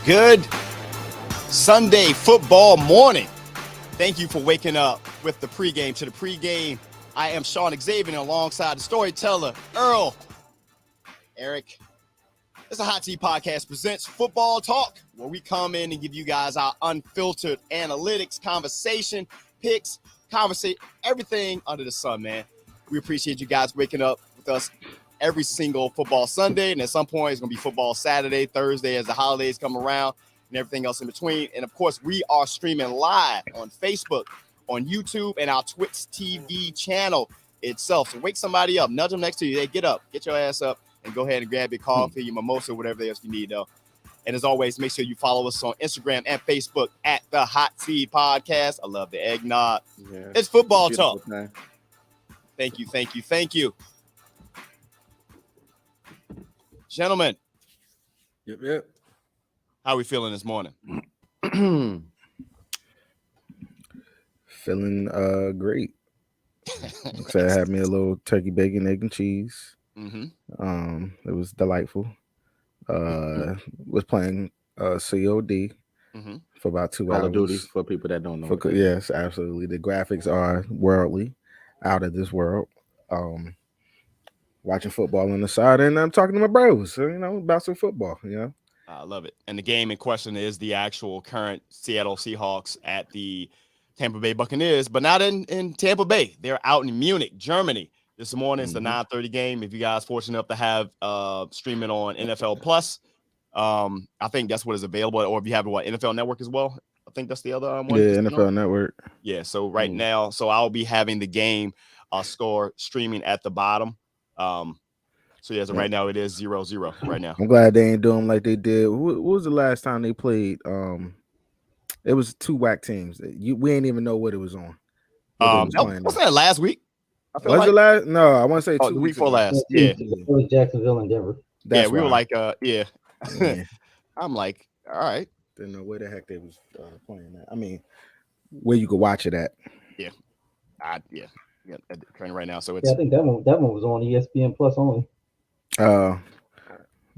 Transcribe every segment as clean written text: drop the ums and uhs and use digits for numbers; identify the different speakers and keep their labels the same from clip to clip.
Speaker 1: Good Sunday football morning. Thank you for waking up with the pregame. To the pregame, I am Shawn Xavier alongside the storyteller, Earl. Eric. It's a Hot Tea Podcast presents Football Talk, where we come in and give you guys our unfiltered analytics, conversation, picks, everything under the sun, man. We appreciate you guys waking up with us every single football Sunday, and at some point it's going to be football Saturday, Thursday as the holidays come around, and everything else in between. And, of course, we are streaming live on Facebook, on YouTube, and our Twitch TV channel itself. So wake somebody up. Nudge them next to you. Hey, get up. Get your ass up and go ahead and grab your coffee, your mimosa, whatever else you need, though. And as always, make sure you follow us on Instagram and Facebook at the Hot Tea Podcast. I love the eggnog. Yeah, it's football talk. Time. Thank you. Gentlemen.
Speaker 2: Yep.
Speaker 1: How are we feeling this morning?
Speaker 3: Feeling great. So I had me a little turkey, bacon, egg, and cheese.
Speaker 1: Mm-hmm.
Speaker 3: It was delightful. Was playing COD for about 2 hours.
Speaker 2: Call of Duty for people that don't know.
Speaker 3: Yes, absolutely. The graphics are worldly, out of this world. Watching football on the side, and I'm talking to my bros, about some football.
Speaker 1: I love it. And the game in question is the actual current Seattle Seahawks at the Tampa Bay Buccaneers, but not in Tampa Bay. They're out in Munich, Germany. This morning, it's the 9:30 game. If you guys fortunate enough to have streaming on NFL Plus, I think that's what is available. Or if you have NFL Network as well, I think that's the other one.
Speaker 3: Yeah, NFL Network.
Speaker 1: Yeah. So right now, I'll be having the game score streaming at the bottom. Right now it is 0-0 right now.
Speaker 3: I'm glad they ain't doing like they did. What was the last time they played? It was two whack teams. We ain't even know what it was on.
Speaker 1: Wasn't that last week?
Speaker 3: Was it last? No, I want to say 2
Speaker 1: weeks
Speaker 3: before
Speaker 1: last. Yeah,
Speaker 4: it was Jacksonville and Denver.
Speaker 3: That's
Speaker 1: we were like,
Speaker 3: yeah.
Speaker 1: I'm like, all right.
Speaker 3: Didn't know where the heck they was playing that. I mean, where you could watch it at.
Speaker 1: Yeah. Training right now. So it's.
Speaker 4: Yeah, I think that one was on ESPN Plus only.
Speaker 3: Yeah,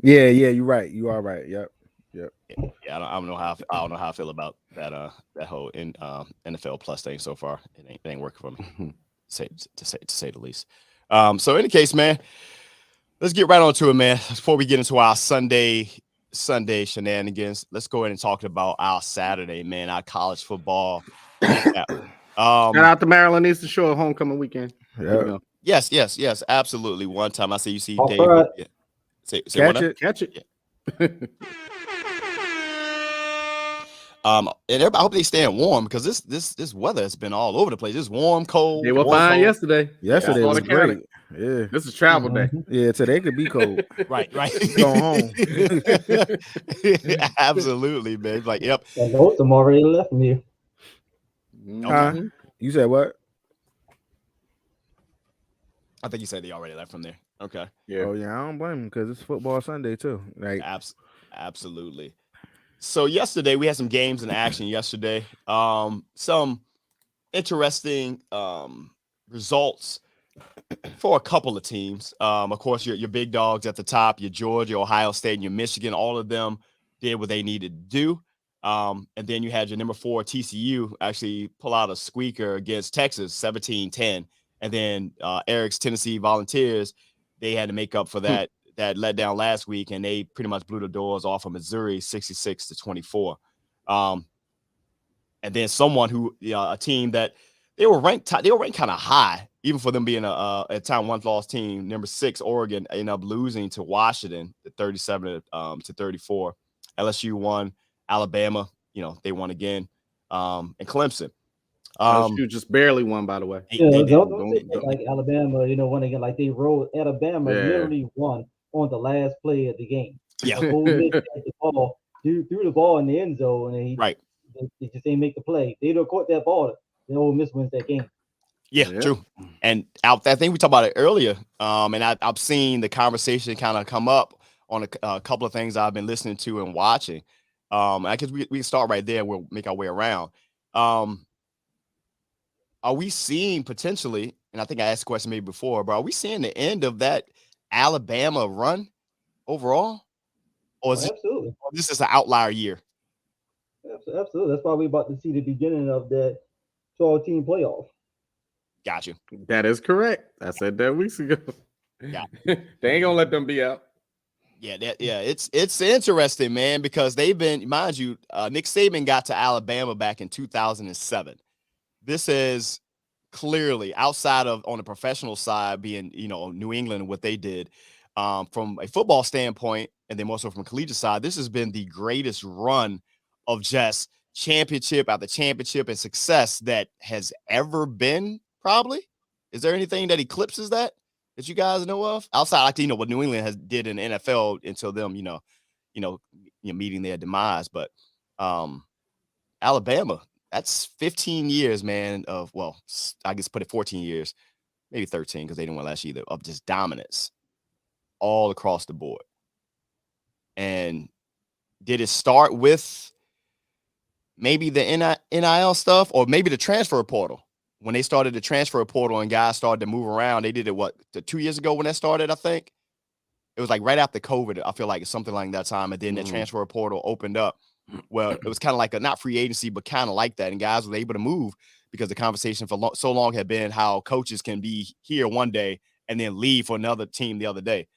Speaker 3: you're right. You are right. Yep.
Speaker 1: Yeah, I don't know how I feel about that whole NFL Plus thing so far. It ain't working for me, to say the least. So in any case, man, let's get right on to it, man. Before we get into our Sunday shenanigans, let's go ahead and talk about our Saturday, man. Our college football.
Speaker 2: Shout out to Maryland Eastern Shore homecoming weekend.
Speaker 3: Yeah.
Speaker 1: Yes, absolutely. One time I see you see Dave.
Speaker 4: Right.
Speaker 1: Yeah. Say
Speaker 2: Catch it.
Speaker 1: Yeah. And everybody, I hope they staying warm because this weather has been all over the place. It's warm, cold.
Speaker 2: They were fine yesterday.
Speaker 3: Yesterday was great. Yeah.
Speaker 2: This is travel day.
Speaker 3: Yeah, today could be cold.
Speaker 1: Right.
Speaker 3: Go home.
Speaker 1: Absolutely, man. Like, yep.
Speaker 4: And most of them already left from here.
Speaker 3: You said what?
Speaker 1: I think you said they already left from there. Okay.
Speaker 2: Yeah.
Speaker 3: Oh yeah, I don't blame them because it's football Sunday too. Like
Speaker 1: absolutely. So yesterday we had some games in action yesterday. Some interesting results for a couple of teams. Of course, your big dogs at the top, your Georgia, Ohio State, and your Michigan, all of them did what they needed to do. And then you had your number 4 TCU actually pull out a squeaker against Texas, 17-10. And then Eric's Tennessee Volunteers, they had to make up for that letdown last week, and they pretty much blew the doors off of Missouri, 66-24. And then a team that they were ranked kind of high, even for them being a time one loss team. Number 6 Oregon ended up losing to Washington, 37-34. LSU won. Alabama, they won again. And Clemson.
Speaker 2: LSU just barely won, by the way.
Speaker 4: Don't like Alabama, won again. Like they rolled. Alabama literally won on the last play of the game.
Speaker 1: Yeah.
Speaker 4: Ole Miss had the ball, threw the ball in the end zone, and they just ain't make the play. They'd have caught that ball, then Ole Miss wins that game.
Speaker 1: Yeah, true. And I think we talked about it earlier. And I've seen the conversation kind of come up on a couple of things I've been listening to and watching. I guess we can start right there. We'll make our way around. Are we seeing potentially, and I think I asked the question maybe before, but are we seeing the end of that Alabama run overall? Or is
Speaker 4: absolutely.
Speaker 1: This is an outlier year?
Speaker 4: Absolutely. That's why we're about to see the beginning of that 12-team playoff.
Speaker 1: Got you.
Speaker 2: That is correct. I said that weeks ago.
Speaker 1: Yeah.
Speaker 2: They ain't gonna let them be out.
Speaker 1: Yeah, it's interesting, man, because they've been, mind you, Nick Saban got to Alabama back in 2007. This is clearly outside of on the professional side, being New England and what they did from a football standpoint, and then also from a collegiate side. This has been the greatest run of just championship after championship and success that has ever been. Probably, is there anything that eclipses that you guys know of outside, like what New England did in the NFL until them, meeting their demise? But Alabama, that's 15 years, man. I guess put it 14 years, maybe 13 because they didn't win last year, of just dominance all across the board. And did it start with maybe the NIL stuff, or maybe the transfer portal? When they started the transfer portal and guys started to move around, they did it 2 years ago when that started, I think. It was like right after COVID, I feel like it's something like that time. And then the transfer portal opened up. Well, it was kind of like a not free agency, but kind of like that. And guys were able to move because the conversation for so long had been how coaches can be here one day and then leave for another team the other day,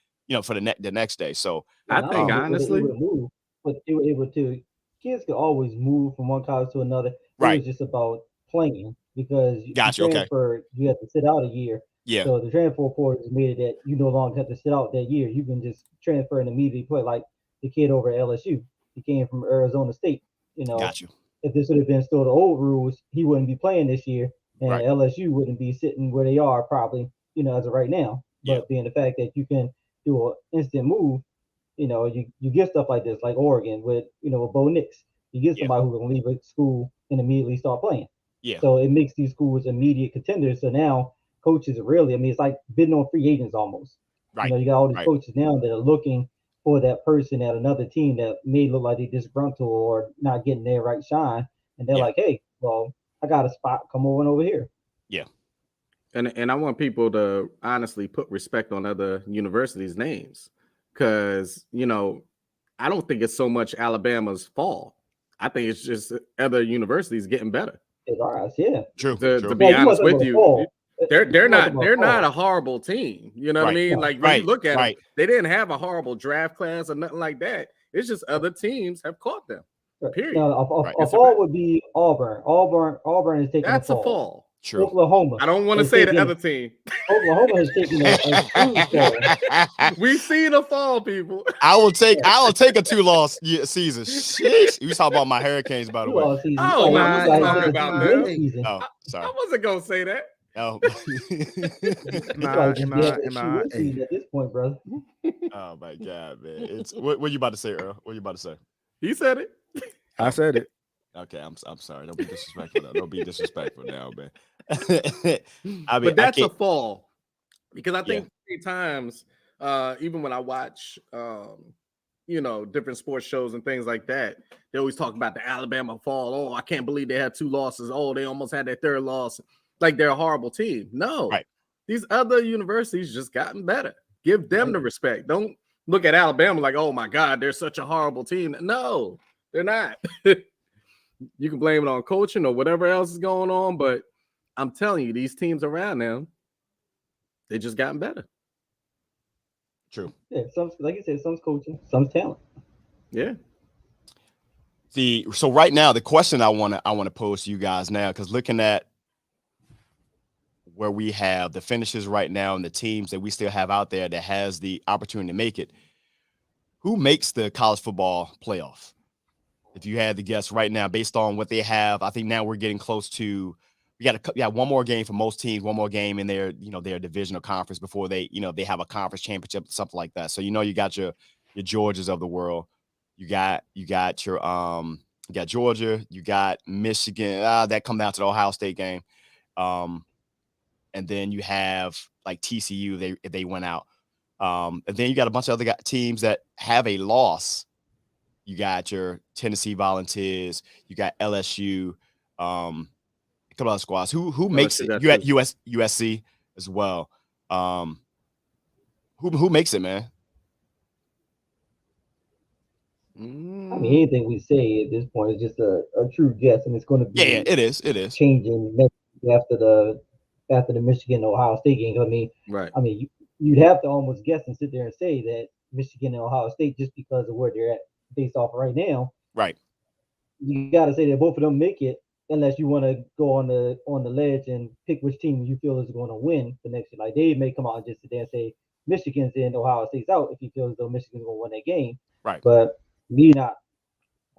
Speaker 1: for the next day. So
Speaker 2: I think honestly,
Speaker 4: they were able to. Kids could always move from one college to another. It was just about playing, because you transfer, you have to sit out a year.
Speaker 1: Yeah.
Speaker 4: So the transfer portal has made it that you no longer have to sit out that year. You can just transfer and immediately play. Like the kid over at LSU, he came from Arizona State.
Speaker 1: Got you.
Speaker 4: If this would have been still the old rules, he wouldn't be playing this year, and LSU wouldn't be sitting where they are probably, as of right now. But being the fact that you can do an instant move, you get stuff like this, like Oregon with Bo Nix. You get somebody who can leave a school and immediately start playing.
Speaker 1: Yeah.
Speaker 4: So it makes these schools immediate contenders. So now coaches are really, it's like bidding on free agents almost.
Speaker 1: Right.
Speaker 4: You got all these coaches now that are looking for that person at another team that may look like they disgruntled or not getting their right shine. And they're like, hey, well, I got a spot. Come over here.
Speaker 1: Yeah.
Speaker 2: And I want people to honestly put respect on other universities' names, because, I don't think it's so much Alabama's fall. I think it's just other universities getting better.
Speaker 4: It's ours, yeah.
Speaker 1: True.
Speaker 2: To be honest with you, they're not a horrible team. You know what I mean? Like when you look at them, they didn't have a horrible draft class or nothing like that. It's just other teams have caught them. Period.
Speaker 4: Now, a fall would be Auburn. Auburn is taking
Speaker 2: that's
Speaker 4: a
Speaker 2: fall.
Speaker 1: True.
Speaker 4: Oklahoma.
Speaker 2: I don't want to say the other team.
Speaker 4: Oklahoma has taken a
Speaker 2: We've seen a fall, people.
Speaker 1: I will take a 2-loss season. Sheesh. You talking about my Hurricanes, by the way.
Speaker 2: Oh, I wasn't talking about that.
Speaker 1: Oh, sorry.
Speaker 2: I wasn't gonna say that.
Speaker 1: Oh.
Speaker 4: At this point, brother.
Speaker 1: Oh my God, man! It's what you about to say, Earl? What you about to say?
Speaker 2: He said it.
Speaker 3: I said it.
Speaker 1: Okay, I'm sorry. Don't be disrespectful now. Don't be disrespectful now, man.
Speaker 2: But that's a fall, because I think times, even when I watch, different sports shows and things like that, they always talk about the Alabama fall. Oh, I can't believe they had 2 losses. Oh, they almost had their 3rd loss. Like they're a horrible team. No, these other universities just gotten better. Give them the respect. Don't look at Alabama like, oh my God, they're such a horrible team. No, they're not. You can blame it on coaching or whatever else is going on, but I'm telling you, these teams around them, they just gotten better.
Speaker 1: True.
Speaker 4: Yeah, some, like you said, some's coaching, some's talent.
Speaker 2: Yeah.
Speaker 1: So right now, the question I want to pose to you guys now, because looking at where we have the finishes right now and the teams that we still have out there that has the opportunity to make it, who makes the college football playoff? If you had to guess right now, based on what they have, I think now we're getting close to. We got one more game for most teams, one more game in their their division or conference before they they have a conference championship, something like that. So you got your Georgias of the world. You got your you got Georgia, you got Michigan. That come down to the Ohio State game, and then you have like TCU. They went out, and then you got a bunch of other teams that have a loss. You got your Tennessee Volunteers, you got LSU, a couple other squads. Who makes it? You at USC as well. Who makes it, man?
Speaker 4: I mean, anything we say at this point is just a true guess, and it's going to be
Speaker 1: it is.
Speaker 4: changing after the Michigan Ohio State game. I mean,
Speaker 2: right.
Speaker 4: I mean, you'd have to almost guess and sit there and say that Michigan and Ohio State, just because of where they're at based off right now,
Speaker 1: right?
Speaker 4: You got to say that both of them make it, unless you want to go on the ledge and pick which team you feel is going to win the next year. Like Dave may come out and just sit there and say Michigan's in, Ohio State's out if he feels as though Michigan's going to win that game.
Speaker 1: Right.
Speaker 4: But me not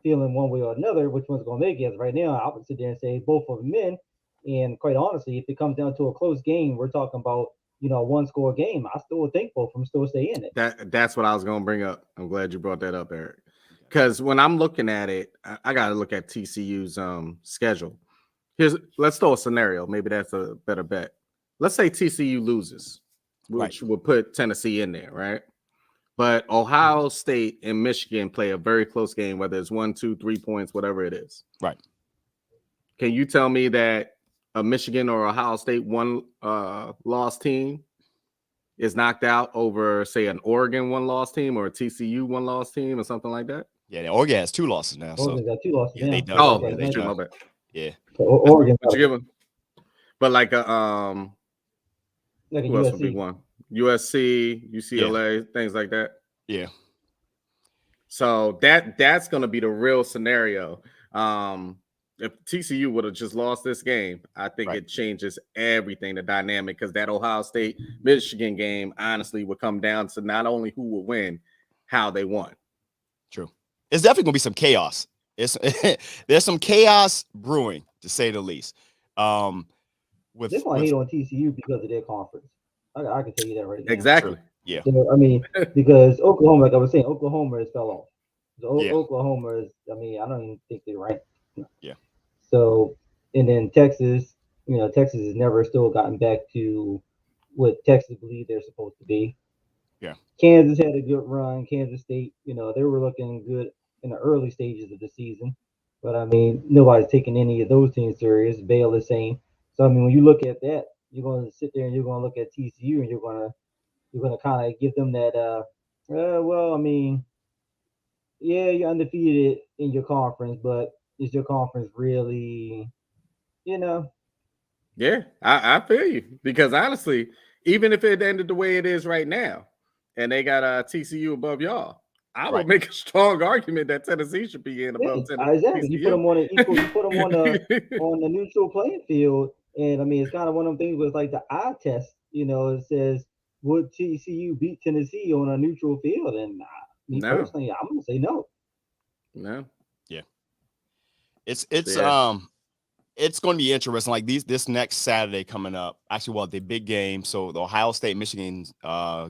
Speaker 4: feeling one way or another which one's going to make it. As right now, I would sit there and say both of them in. And quite honestly, if it comes down to a close game, we're talking about a one-score game. I still would think both of them still stay in it.
Speaker 2: That's what I was going to bring up. I'm glad you brought that up, Eric. Because when I'm looking at it, I got to look at TCU's schedule. Let's throw a scenario. Maybe that's a better bet. Let's say TCU loses, which would put Tennessee in there, right? But Ohio State and Michigan play a very close game, whether it's 1, 2, 3 points, whatever it is.
Speaker 1: Right.
Speaker 2: Can you tell me that a Michigan or Ohio State one-loss team is knocked out over, say, an Oregon one-loss team or a TCU one-loss team or something like that?
Speaker 1: Yeah, Oregon has 2 losses now.
Speaker 4: Oregon's got 2 losses now.
Speaker 1: They done.
Speaker 2: Oh,
Speaker 1: they
Speaker 2: true,
Speaker 1: done.
Speaker 2: my bad.
Speaker 1: Yeah.
Speaker 4: So Oregon.
Speaker 2: What you give them? But like a
Speaker 4: like a
Speaker 2: who else
Speaker 4: USC.
Speaker 2: would be one? USC, UCLA, things like that.
Speaker 1: Yeah.
Speaker 2: So that's going to be the real scenario. If TCU would have just lost this game, I think it changes everything, the dynamic, because that Ohio State Michigan game honestly would come down to not only who will win, how they won.
Speaker 1: True. It's definitely gonna be some chaos. There's some chaos brewing, to say the least.
Speaker 4: They're gonna hate on TCU because of their conference. I can tell you that right now.
Speaker 2: Exactly.
Speaker 1: True. Yeah.
Speaker 4: So, I mean, because Oklahoma, like I was saying, Oklahoma has fell off. So Oklahoma is, I mean, I don't even think they're ranked.
Speaker 1: Yeah.
Speaker 4: So, and then Texas, Texas has never still gotten back to what Texas believe they're supposed to be.
Speaker 1: Yeah.
Speaker 4: Kansas had a good run. Kansas State, they were looking good in the early stages of the season. But, I mean, nobody's taking any of those teams serious. Baylor the same. So, I mean, when you look at that, you're going to sit there and you're going to look at TCU and you're going to kind of give them that, well, I mean, yeah, you're undefeated in your conference, but is your conference really,
Speaker 2: Yeah, I feel you. Because honestly, even if it ended the way it is right now, and they got TCU above y'all, I would make a strong argument that Tennessee should be in above Tennessee.
Speaker 4: Exactly. You put them on on the neutral playing field, and I mean it's kind of one of them things where it's like the eye test. It says would TCU beat Tennessee on a neutral field, and personally, I'm gonna say no.
Speaker 2: No.
Speaker 1: Yeah. It's going to be interesting. Like this next Saturday coming up. Actually, the big game. So the Ohio State Michigan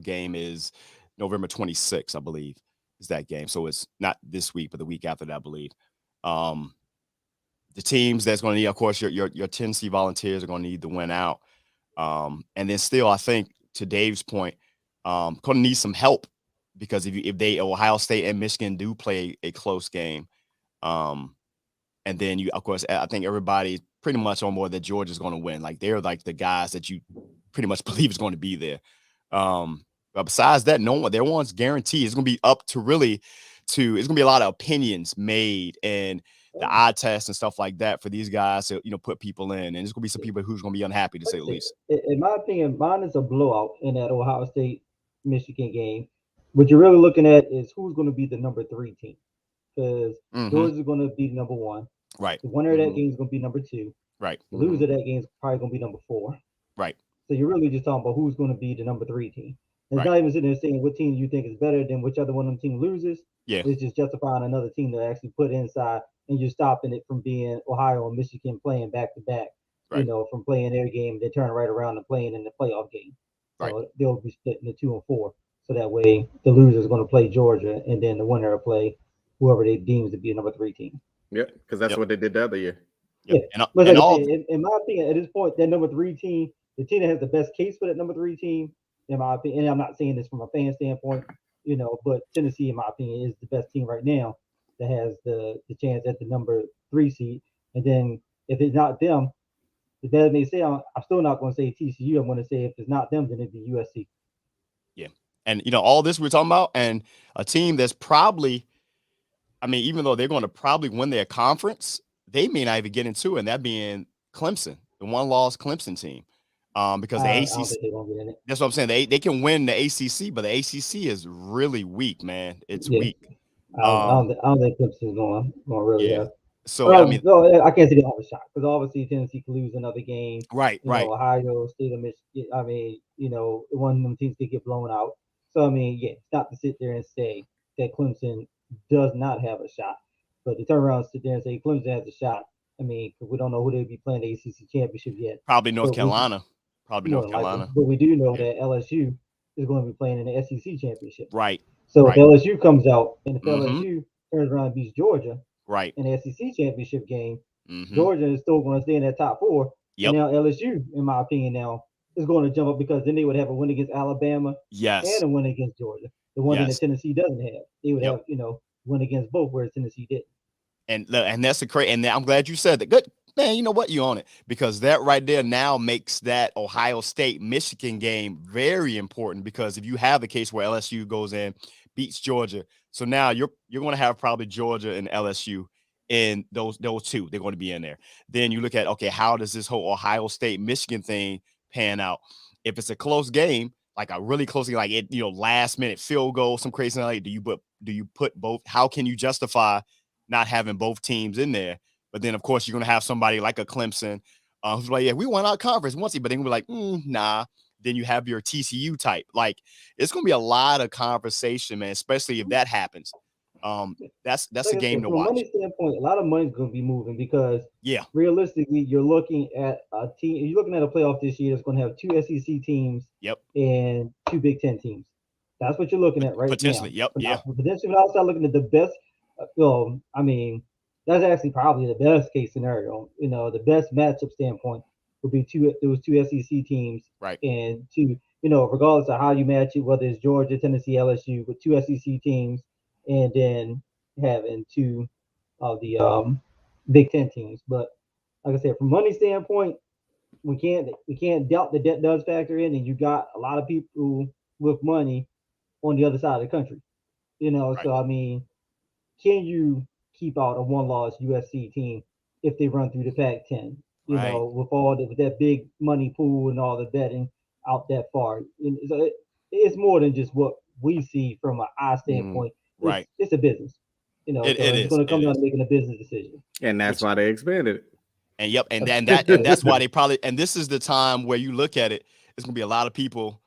Speaker 1: game is November 26th, I believe, is that game. So it's not this week, but the week after that, I believe. The teams that's going to need, of course, your Tennessee Volunteers are going to need to win out. And then still, I think to Dave's point, going to need some help because if Ohio State and Michigan do play a close game, and then of course, I think everybody pretty much on board that Georgia's going to win. Like they're like the guys that you pretty much believe is going to be there. But besides that, no one's guaranteed. It's going to be up to it's going to be a lot of opinions made and the eye test and stuff like that for these guys to, put people in. And there's going to be some people who's going to be unhappy, to say the least.
Speaker 4: In my opinion, mine is a blowout in that Ohio State Michigan game. What you're really looking at is who's going to be the number 3 team. Because Georgia's going to be number 1.
Speaker 1: Right.
Speaker 4: The winner of that game is going to be number 2.
Speaker 1: Right.
Speaker 4: The loser of that game is probably going to be number 4.
Speaker 1: Right.
Speaker 4: So you're really just talking about who's going to be the number 3 team. And it's not even sitting there saying what team you think is better than which other one of them team loses.
Speaker 1: Yeah.
Speaker 4: It's just justifying another team to actually put inside, and you're stopping it from being Ohio and Michigan playing back to back. Right. From playing their game, they turn right around and playing in the playoff game. So
Speaker 1: right.
Speaker 4: They'll be split into 2 and 4. So that way the loser is going to play Georgia, and then the winner will play whoever they deems to be a number 3 team.
Speaker 2: Yeah, because that's what they did the other year.
Speaker 4: Yep. Yeah. But in my opinion, at this point, that number 3 team, the team that has the best case for that number 3 team, in my opinion, and I'm not saying this from a fan standpoint, but Tennessee, in my opinion, is the best team right now that has the chance at the number 3 seed. And then if it's not them, if that may say, I'm still not going to say TCU. I'm going to say if it's not them, then it'd be USC.
Speaker 1: Yeah. And, all this we're talking about, and a team that's probably I mean, even though they're going to probably win their conference, they may not even get into it, and that being Clemson, the one-loss Clemson team. Because the ACC,
Speaker 4: I don't think they're gonna get in it.
Speaker 1: that's what I'm saying. They can win the ACC, but the ACC is really weak, man. It's weak.
Speaker 4: I don't think Clemson's going really have.
Speaker 1: So I mean,
Speaker 4: no, I can't say they don't have a shot because obviously Tennessee could lose another game.
Speaker 1: Right.
Speaker 4: Ohio State, Michigan. I mean, one of them teams could get blown out. So I mean, it's not to sit there and say that Clemson does not have a shot, but to turn around and sit there and say Clemson has a shot. I mean, we don't know who they'll be playing the ACC championship yet.
Speaker 1: Probably North Carolina.
Speaker 4: But we do know that LSU is going to be playing in the SEC championship.
Speaker 1: Right.
Speaker 4: So if LSU comes out and if LSU turns around and beats Georgia, in the SEC championship game, Georgia is still going to stay in that top 4.
Speaker 1: Yep.
Speaker 4: And now LSU, in my opinion, now is going to jump up because then they would have a win against Alabama and a win against Georgia. The one that Tennessee doesn't have. They would have, win against both, whereas Tennessee didn't.
Speaker 1: And that's a crazy. And I'm glad you said that. Good. Man, you know what? You own it because that right there now makes that Ohio State Michigan game very important because if you have the case where LSU goes in, beats Georgia, so now you're going to have probably Georgia and LSU in those two. They're going to be in there. Then you look at how does this whole Ohio State Michigan thing pan out? If it's a close game, like a really close game, like it, last minute field goal, some crazy like do you put both? How can you justify not having both teams in there? But then, of course, you're going to have somebody like a Clemson who's like, we won our conference once, but then we're like, nah. Then you have your TCU type. Like, it's going to be a lot of conversation, man, especially if that happens. That's a game to watch.
Speaker 4: From a money standpoint, a lot of money's going to be moving because realistically, you're looking at a team. You're looking at a playoff this year that's going to have 2 SEC teams and 2 Big Ten teams. That's what you're looking at right
Speaker 1: potentially,
Speaker 4: now.
Speaker 1: Potentially,
Speaker 4: when I start looking at the best, I mean, that's actually probably the best case scenario. The best matchup standpoint would be those 2 SEC teams,
Speaker 1: right?
Speaker 4: And 2, regardless of how you match it, whether it's Georgia, Tennessee, LSU, with 2 SEC teams, and then having 2 of the Big Ten teams. But like I said, from money standpoint, we can't doubt that does factor in, and you got a lot of people with money on the other side of the country. So I mean, can you keep out a one-loss USC team if they run through the Pac-10? With that big money pool and all the betting out that far. So it's more than just what we see from an eye standpoint. It's a business. It's going to come down to making a business decision.
Speaker 2: And that's why they expanded it.
Speaker 1: And that's why they probably, and this is the time where you look at it, it's going to be a lot of people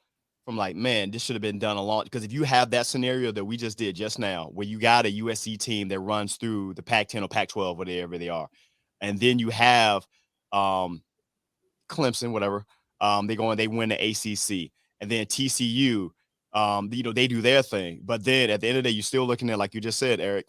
Speaker 1: from like, man, this should have been done a long, because if you have that scenario that we just did just now, where you got a USC team that runs through the Pac-10 or Pac-12, whatever they are, and then you have Clemson, whatever, they win the ACC, and then TCU, they do their thing, but then at the end of the day, you're still looking at, like you just said, Eric,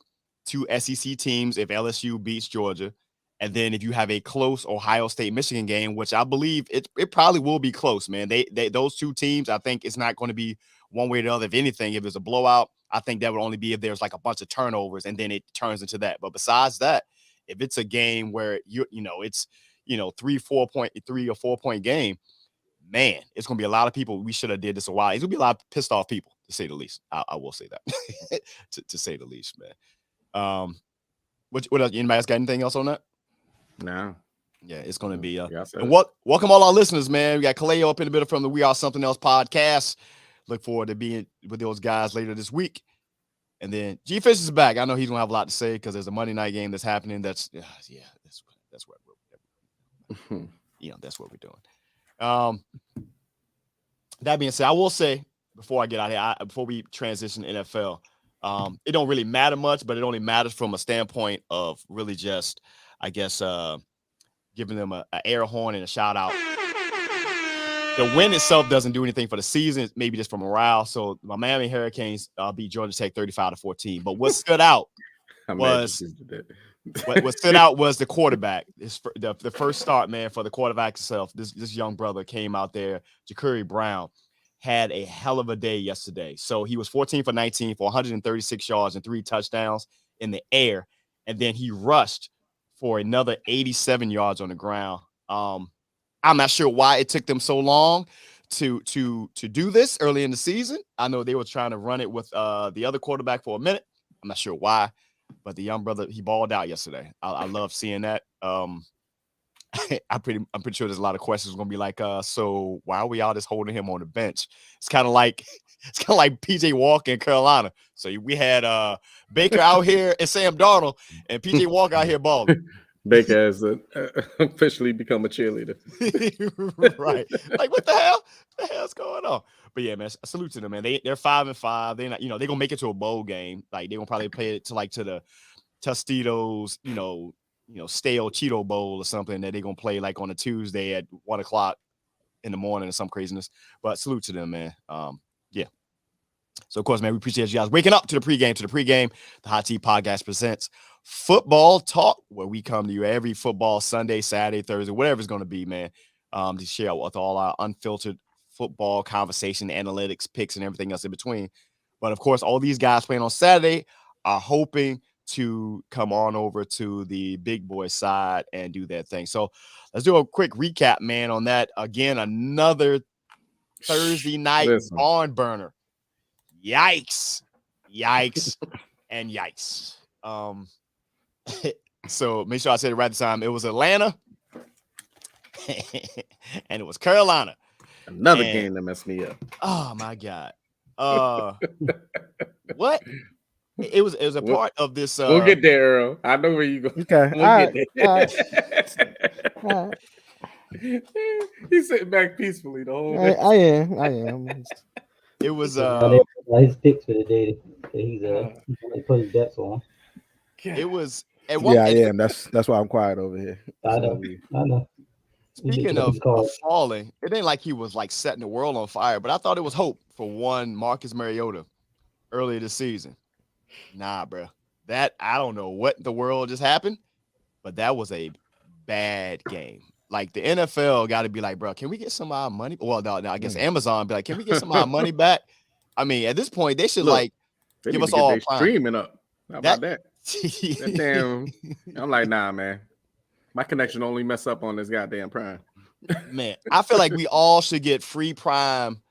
Speaker 1: 2 SEC teams if LSU beats Georgia. And then if you have a close Ohio State Michigan game, which I believe it probably will be close, man. They those 2 teams, I think it's not going to be one way or the other. If anything, if it's a blowout, I think that would only be if there's like a bunch of turnovers and then it turns into that. But besides that, if it's a game where it's 3 or 4 point game, man, it's gonna be a lot of people. We should have did this a while. It's gonna be a lot of pissed off people, to say the least. I will say that, to say the least, man. What else? Anybody else got anything else on that?
Speaker 2: No.
Speaker 1: Yeah, it's going to be and welcome all our listeners, man. We got Kaleo up in the middle from the We Are Something Else podcast. Look forward to being with those guys later this week. And then G Fish is back. I know he's going to have a lot to say because there's a Monday night game that's happening. That's what that's what we're doing. That being said, I will say before I get out here, before we transition to NFL, it don't really matter much, but it only matters from a standpoint of really just, I guess, giving them an air horn and a shout out. The win itself doesn't do anything for the season, maybe just for morale. So my Miami Hurricanes beat Georgia Tech 35-14. But what stood out was the quarterback. The first start, man, for the quarterback itself. This young brother came out there, Ja'Cory Brown, had a hell of a day yesterday. So he was 14 for 19 for 136 yards and 3 touchdowns in the air. And then he rushed for another 87 yards on the ground. I'm not sure why it took them so long to do this early in the season. I know they were trying to run it with the other quarterback for a minute. I'm not sure why. But the young brother, he balled out yesterday. I love seeing that. I'm pretty sure there's a lot of questions going to be like, so why are we all just holding him on the bench? It's kind of like PJ Walker in Carolina. So we had Baker out here and Sam Darnold, and PJ Walker out here balling.
Speaker 2: Baker has officially become a cheerleader.
Speaker 1: Right. Like, what the hell? What the hell's going on? But yeah, man, salute to them, man. They're 5-5. They're not, they're gonna make it to a bowl game. Like, they're gonna probably play it to the Tostitos, stale Cheeto Bowl or something that they're gonna play like on a Tuesday at 1:00 in the morning or some craziness. But salute to them, man. Yeah. So of course, man, we appreciate you guys waking up to the pregame. The Hot Tea Podcast presents Football Talk, where we come to you every football Sunday, Saturday, Thursday, whatever it's going to be, man, to share with all our unfiltered football conversation, analytics, picks, and everything else in between. But of course, all these guys playing on Saturday are hoping to come on over to the big boy side and do their thing. So let's do a quick recap, man, on that. Again, another Thursday night barn burner. Yikes, and yikes. So make sure I said it right this time. It was Atlanta and it was Carolina.
Speaker 2: Another game that messed me up.
Speaker 1: Oh my God. What? It was a part of this.
Speaker 2: We'll get there, Earl. I know where you go.
Speaker 3: Okay.
Speaker 2: We'll get there. All right. He's sitting back peacefully the whole day.
Speaker 3: I am.
Speaker 1: It was
Speaker 4: his picks for the day that he's put his bets on.
Speaker 1: It was
Speaker 3: I am. That's why I'm quiet over here.
Speaker 4: I know.
Speaker 1: Speaking of falling, it ain't like he was like setting the world on fire, but I thought it was hope for one Marcus Mariota earlier this season. Nah, bro. That I don't know what the world just happened, but that was a bad game. Like, the NFL got to be like, bro, can we get some of our money? Well, no, I guess Amazon be like, can we get some of our money back? I mean, at this point, they should give us all
Speaker 2: streaming up. How about that? Damn. I'm like, nah, man. My connection only mess up on this goddamn Prime.
Speaker 1: Man, I feel like we all should get free Prime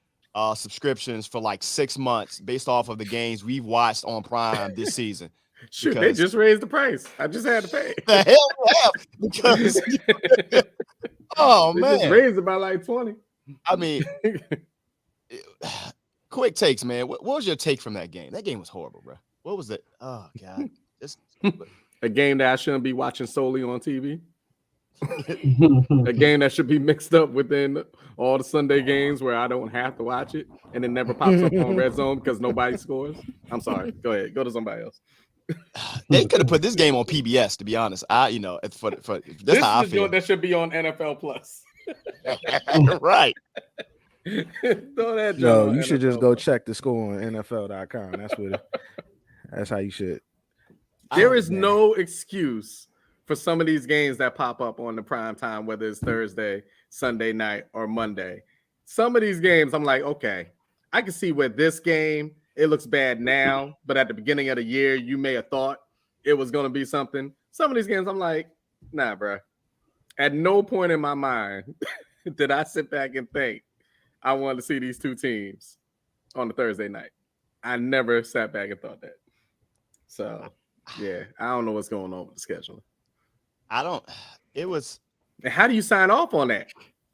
Speaker 1: subscriptions for like 6 months based off of the games we've watched on Prime this season.
Speaker 2: Shoot, they just raised the price. I just had to pay.
Speaker 1: The hell we have, because
Speaker 2: they just raised it by like 20.
Speaker 1: I mean, quick takes, man. What was your take from that game? That game was horrible, bro. What was it? Oh God,
Speaker 2: a game that I shouldn't be watching solely on TV. A game that should be mixed up within all the Sunday games where I don't have to watch it and it never pops up on Red Zone because nobody scores. I'm sorry. Go ahead. Go to somebody else.
Speaker 1: They could have put this game on PBS, to be honest. For that's how I feel.
Speaker 2: That should be on NFL Plus.
Speaker 1: Right.
Speaker 3: No, you should just go check the score on NFL.com. That's how you should.
Speaker 2: There is no excuse for some of these games that pop up on the prime time, whether it's Thursday, Sunday night, or Monday. Some of these games, I'm like, okay, I can see where this game, it looks bad now, but at the beginning of the year, you may have thought it was going to be something. Some of these games, I'm like, nah, bro. At no point in my mind did I sit back and think I wanted to see these two teams on the Thursday night. I never sat back and thought that. So, yeah, I don't know what's going on with the scheduling. And how do you sign off on that?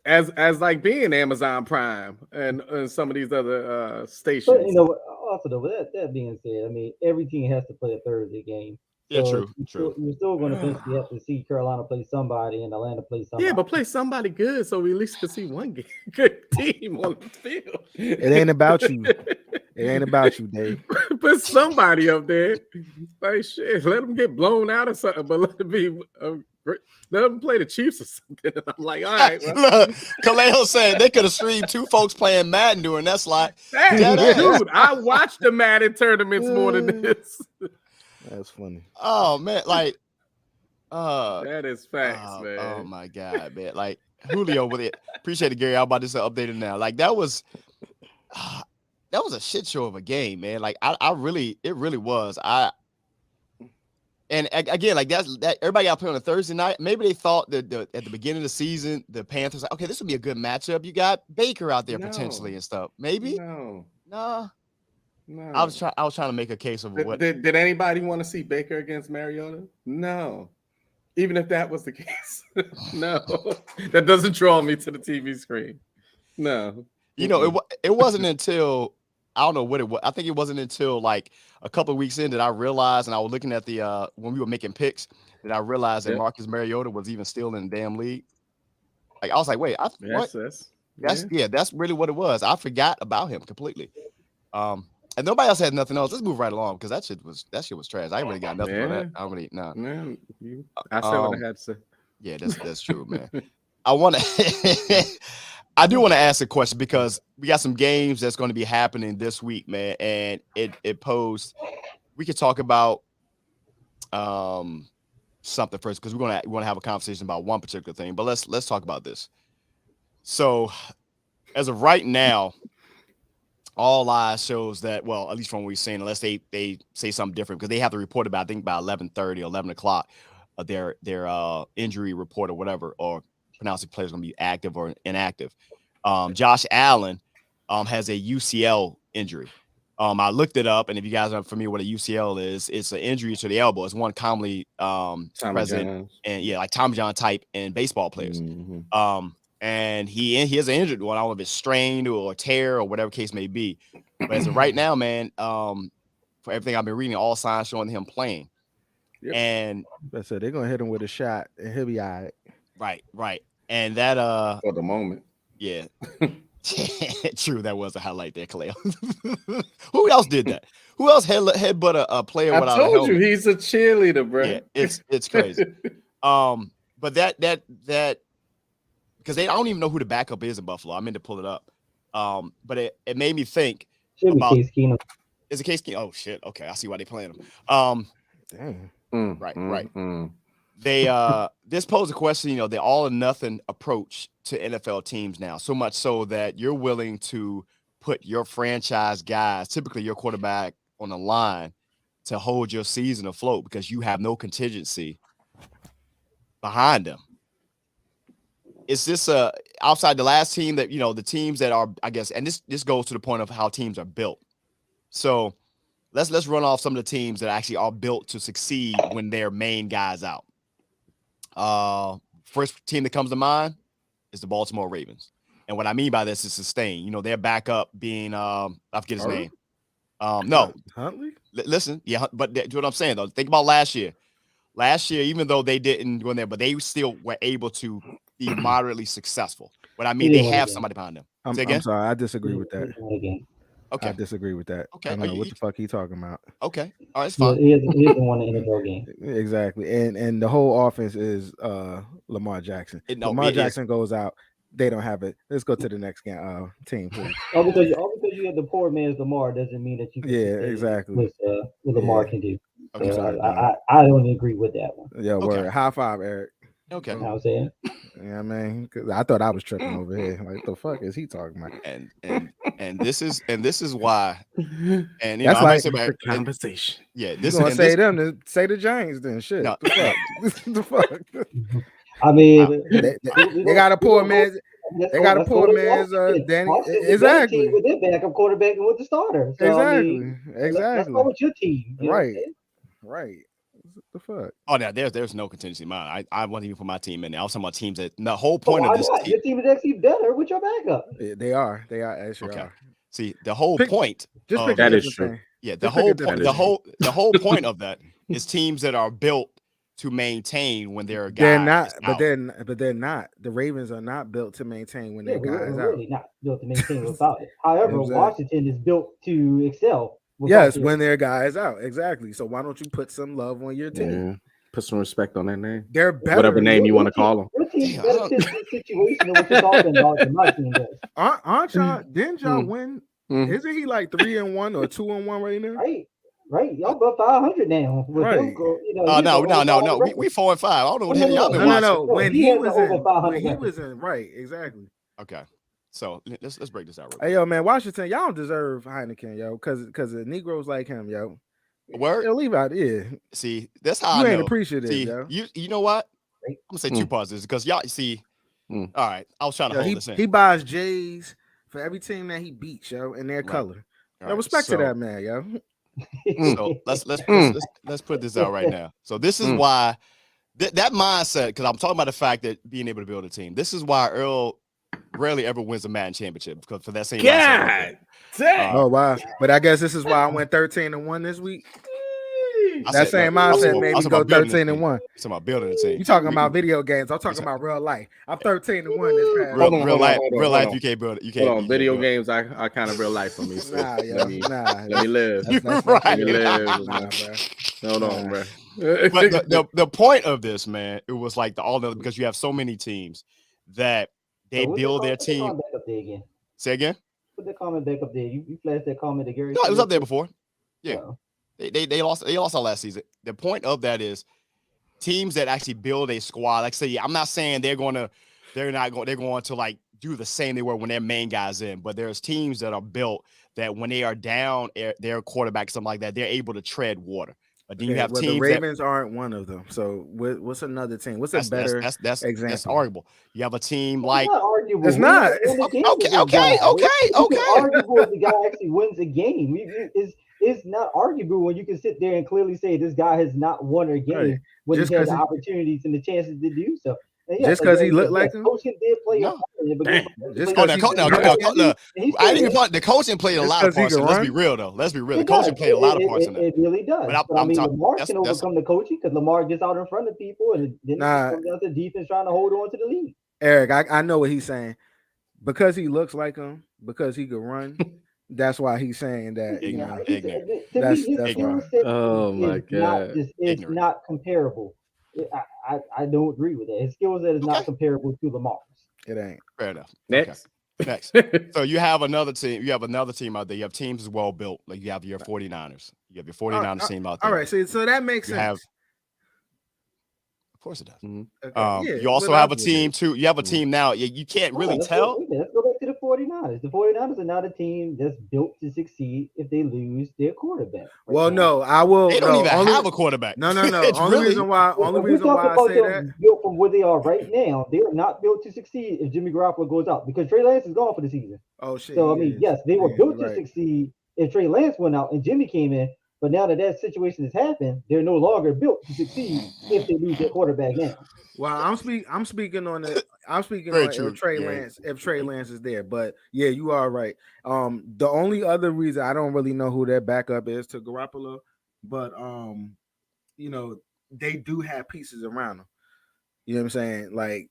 Speaker 2: As like being Amazon Prime and some of these other stations.
Speaker 4: But, also though, with that being said, I mean, every team has to play a Thursday game.
Speaker 1: Yeah,
Speaker 4: so
Speaker 1: true.
Speaker 4: You're still going to eventually have to see Carolina play somebody and Atlanta play somebody.
Speaker 2: Yeah, but play somebody good so we at least can see one good team on the field.
Speaker 3: It ain't about you. It ain't about you, Dave.
Speaker 2: Put somebody up there. Like, shit, let them get blown out or something, but let them play the Chiefs or something. And I'm like, all right. Well.
Speaker 1: Look, Kaleo said they could have streamed two folks playing Madden during that slot.
Speaker 2: Dude, I watched the Madden tournaments more than this.
Speaker 3: That's funny.
Speaker 1: Oh man, like
Speaker 2: that is facts, man.
Speaker 1: Oh my God, man. Like Julio with it. Appreciate it, Gary. I'm about to say updated now. Like that was a shit show of a game, man. Like it really was. And again, like that everybody got played on a Thursday night. Maybe they thought that at the beginning of the season, the Panthers, okay, this would be a good matchup. You got Baker out there potentially and stuff. Maybe?
Speaker 2: No. No.
Speaker 1: I was trying to make a case of what.
Speaker 2: Did anybody want to see Baker against Mariota? No. Even if that was the case, no. That doesn't draw me to the TV screen. No.
Speaker 1: You know, it wasn't until I don't know what it was. I think it wasn't until like a couple of weeks in that I realized, and I was looking at the when we were making picks, that I realized that Marcus Mariota was even still in the damn league. Like I was like, wait, what? That's really what it was. I forgot about him completely. And nobody else had nothing else. Let's move right along because that shit was trash. I ain't really got nothing on that. I really no.
Speaker 2: Man, I said what I had to say.
Speaker 1: Yeah, that's true, man. I do want to ask a question because we got some games that's going to be happening this week, man, and it posed. We could talk about something first because we want to have a conversation about one particular thing, but let's talk about this. So, as of right now, all eyes shows that, well, at least from what we've seen, unless they say something different, because they have to report about, I think, by 11:30 or 11 o'clock, their injury report or whatever, or pronouncing players going to be active or inactive. Josh Allen has a UCL injury. I looked it up, and if you guys are familiar with what a UCL is, it's an injury to the elbow. It's one commonly present, and like Tommy John type in baseball players. Mm-hmm. And he has an injured one. I don't know if it's strained or tear or whatever case may be. But as of right now, man, for everything I've been reading, all signs showing him playing. Yep. And
Speaker 3: so they're gonna hit him with a shot, and he'll be all right.
Speaker 1: Right. And that
Speaker 2: for the moment,
Speaker 1: yeah, true. That was a highlight there, Kaleo. Who else did that? Who else headbutt a player without a helmet?
Speaker 2: I told you he's a cheerleader, bro.
Speaker 1: Yeah, it's crazy. But that. Because I don't even know who the backup is in Buffalo. I meant to pull it up. But it made me think about Case Keenum. Is it Case Keenum? Oh shit. Okay, I see why they're playing him. Dang. Right. They this posed a question, the all or nothing approach to NFL teams now. So much so that you're willing to put your franchise guys, typically your quarterback, on the line to hold your season afloat because you have no contingency behind them. Is this outside the last team that, the teams that are, I guess, and this goes to the point of how teams are built. So let's run off some of the teams that actually are built to succeed when their main guy's out. First team that comes to mind is the Baltimore Ravens. And what I mean by this is sustain. Their backup being, I forget his name. No.
Speaker 3: Huntley?
Speaker 1: Listen, yeah, but do what I'm saying, though. Think about last year. Last year, even though they didn't go in there, but they still were able to be moderately successful. But I mean, they have somebody behind them.
Speaker 3: I'm sorry, I disagree with that.
Speaker 1: Okay,
Speaker 3: I disagree with that.
Speaker 1: Okay,
Speaker 3: I don't know what the fuck he talking about.
Speaker 1: Okay, all right, it's fine.
Speaker 4: He doesn't want an NFL game.
Speaker 3: Exactly, and the whole offense is Lamar Jackson. Lamar Jackson goes out, they don't have it. Let's go to the next game, team, please.
Speaker 4: All because you have the poor man's Lamar doesn't mean that you can
Speaker 3: exactly
Speaker 4: what Lamar can do.
Speaker 1: Okay,
Speaker 4: I don't agree with that one.
Speaker 3: Yeah, word. High five, Eric.
Speaker 1: Okay.
Speaker 4: You know what I'm saying?
Speaker 3: Yeah, man. Because I thought I was tripping over here. Like, what the fuck is he talking about?
Speaker 1: And this is why. And
Speaker 3: that's like
Speaker 2: the conversation.
Speaker 1: Yeah,
Speaker 3: this is gonna say them to say the Giants then. Shit.
Speaker 1: No.
Speaker 3: The fuck.
Speaker 4: I mean,
Speaker 3: they got a poor man. They got a poor man's Danny. Exactly.
Speaker 4: With their backup quarterback and with the starter. So,
Speaker 3: exactly.
Speaker 4: Let's go with your team.
Speaker 3: Right. What the fuck?
Speaker 1: Oh, no, there's no contingency in mind. I wasn't even put my team in there. I was talking about teams that the whole point of this team.
Speaker 4: Your team is actually better with your backup.
Speaker 3: They are. Actually are.
Speaker 1: See, the whole point.
Speaker 2: That is true.
Speaker 1: Yeah, the whole point of that is teams that are built to maintain when they're guys.
Speaker 3: They're not, but they're not. The Ravens are not built to maintain when their guys
Speaker 4: out. Really not built to maintain without it. However, Washington is built to excel.
Speaker 3: Yes, when their guys out. Exactly. So why don't you put some love on your team?
Speaker 2: Yeah. Put some respect on that name.
Speaker 3: They're better.
Speaker 2: Whatever name you want to call them.
Speaker 4: Your team's better situation than what you're talking about than my team does.
Speaker 3: Aren't y'all? Didn't y'all win? Isn't he like 3-1 or 2-1 right now?
Speaker 4: Right. Y'all about 500 now.
Speaker 3: Right.
Speaker 1: No. We 4-5. I don't know what y'all been watching.
Speaker 3: No. When he was in, right. Exactly.
Speaker 1: Okay. So let's break this out.
Speaker 3: Hey, yo, man, Washington, y'all don't deserve Heineken, yo, because the Negroes like him, yo.
Speaker 1: Word?
Speaker 3: Yo, leave out here.
Speaker 1: See, that's how
Speaker 3: you
Speaker 1: I
Speaker 3: ain't
Speaker 1: know.
Speaker 3: appreciative,
Speaker 1: see,
Speaker 3: yo.
Speaker 1: You know what? I'm gonna say two parts of this because y'all see. All right, I was trying to hold this in.
Speaker 3: He buys J's for every team that he beats, yo, in their color. Right, respect to that man, yo.
Speaker 1: So let's put this out right now. So this is why that mindset, because I'm talking about the fact that being able to build a team. This is why Earl rarely ever wins a Madden championship, because for that same mindset.
Speaker 3: Oh wow! But I guess this is why I went 13-1 this week. That same mindset made me go 13-1.
Speaker 1: Talking about building a team.
Speaker 3: You talking about video games? I'm talking about real life. I'm 13-1 this past.
Speaker 1: Real life. You can't build it. You can't.
Speaker 2: Hold on, video games are kind of real life for me. So let me live.
Speaker 1: That's right.
Speaker 2: Let me live. Hold on, bro.
Speaker 1: But the point of this, man, it was like because you have so many teams that they build their team. Say again.
Speaker 4: Put the comment back up there. You flashed that comment to Gary.
Speaker 1: No, it was up there before. Yeah. They lost all last season. The point of that is teams that actually build a squad. Like say, I'm not saying they're going to like do the same they were when their main guys in, but there's teams that are built that when they are down their quarterback, something like that, they're able to tread water. But then you have teams.
Speaker 3: The Ravens aren't one of them. So what's another team? What's a better example? That's
Speaker 1: arguable. You have a team like
Speaker 3: it's not.
Speaker 1: Okay.
Speaker 4: Arguable if the guy actually wins a game. It's not arguable when you can sit there and clearly say this guy has not won a game when he had the opportunities and the chances to do so.
Speaker 3: Just because he looked like him?
Speaker 4: Coaching did play a part in it.
Speaker 1: I didn't even the coaching played a lot of parts. Let's be real, though. The coaching played a lot of parts in that.
Speaker 4: It really does. But I mean, Lamar can overcome the coaching because Lamar gets out in front of people and then comes down to defense trying to hold on to the lead.
Speaker 3: Eric, I know what he's saying. Because he looks like him, because he could run, that's why he's saying that. That's why.
Speaker 2: Oh my God!
Speaker 4: It's not comparable. I don't agree with that. His skill set is not comparable to Lamar's.
Speaker 3: It ain't.
Speaker 1: Fair enough.
Speaker 2: Next.
Speaker 1: So you have another team. You have another team out there. You have teams as well built. Like you have your 49ers. You have your 49ers team out there.
Speaker 3: All right. So that makes sense.
Speaker 1: Of course it does.
Speaker 3: Okay.
Speaker 1: You also have a team too. You have a team now. You can't really tell.
Speaker 4: Let's go back to the 49ers. The 49ers are not a team that's built to succeed if they lose their quarterback.
Speaker 3: Well, no, I will.
Speaker 1: They don't even have a quarterback.
Speaker 3: No. Only reason why I say that.
Speaker 4: Built from where they are right now, they are not built to succeed if Jimmy Garoppolo goes out because Trey Lance is gone for the season.
Speaker 3: Oh shit.
Speaker 4: So I mean, yes, they were built to succeed if Trey Lance went out and Jimmy came in. But now that situation has happened, they're no longer built to succeed if they lose their quarterback now.
Speaker 3: Well, I'm speaking on if Trey Lance is there. But yeah, you are right. The only other reason I don't really know who their backup is to Garoppolo, but they do have pieces around them. You know what I'm saying? Like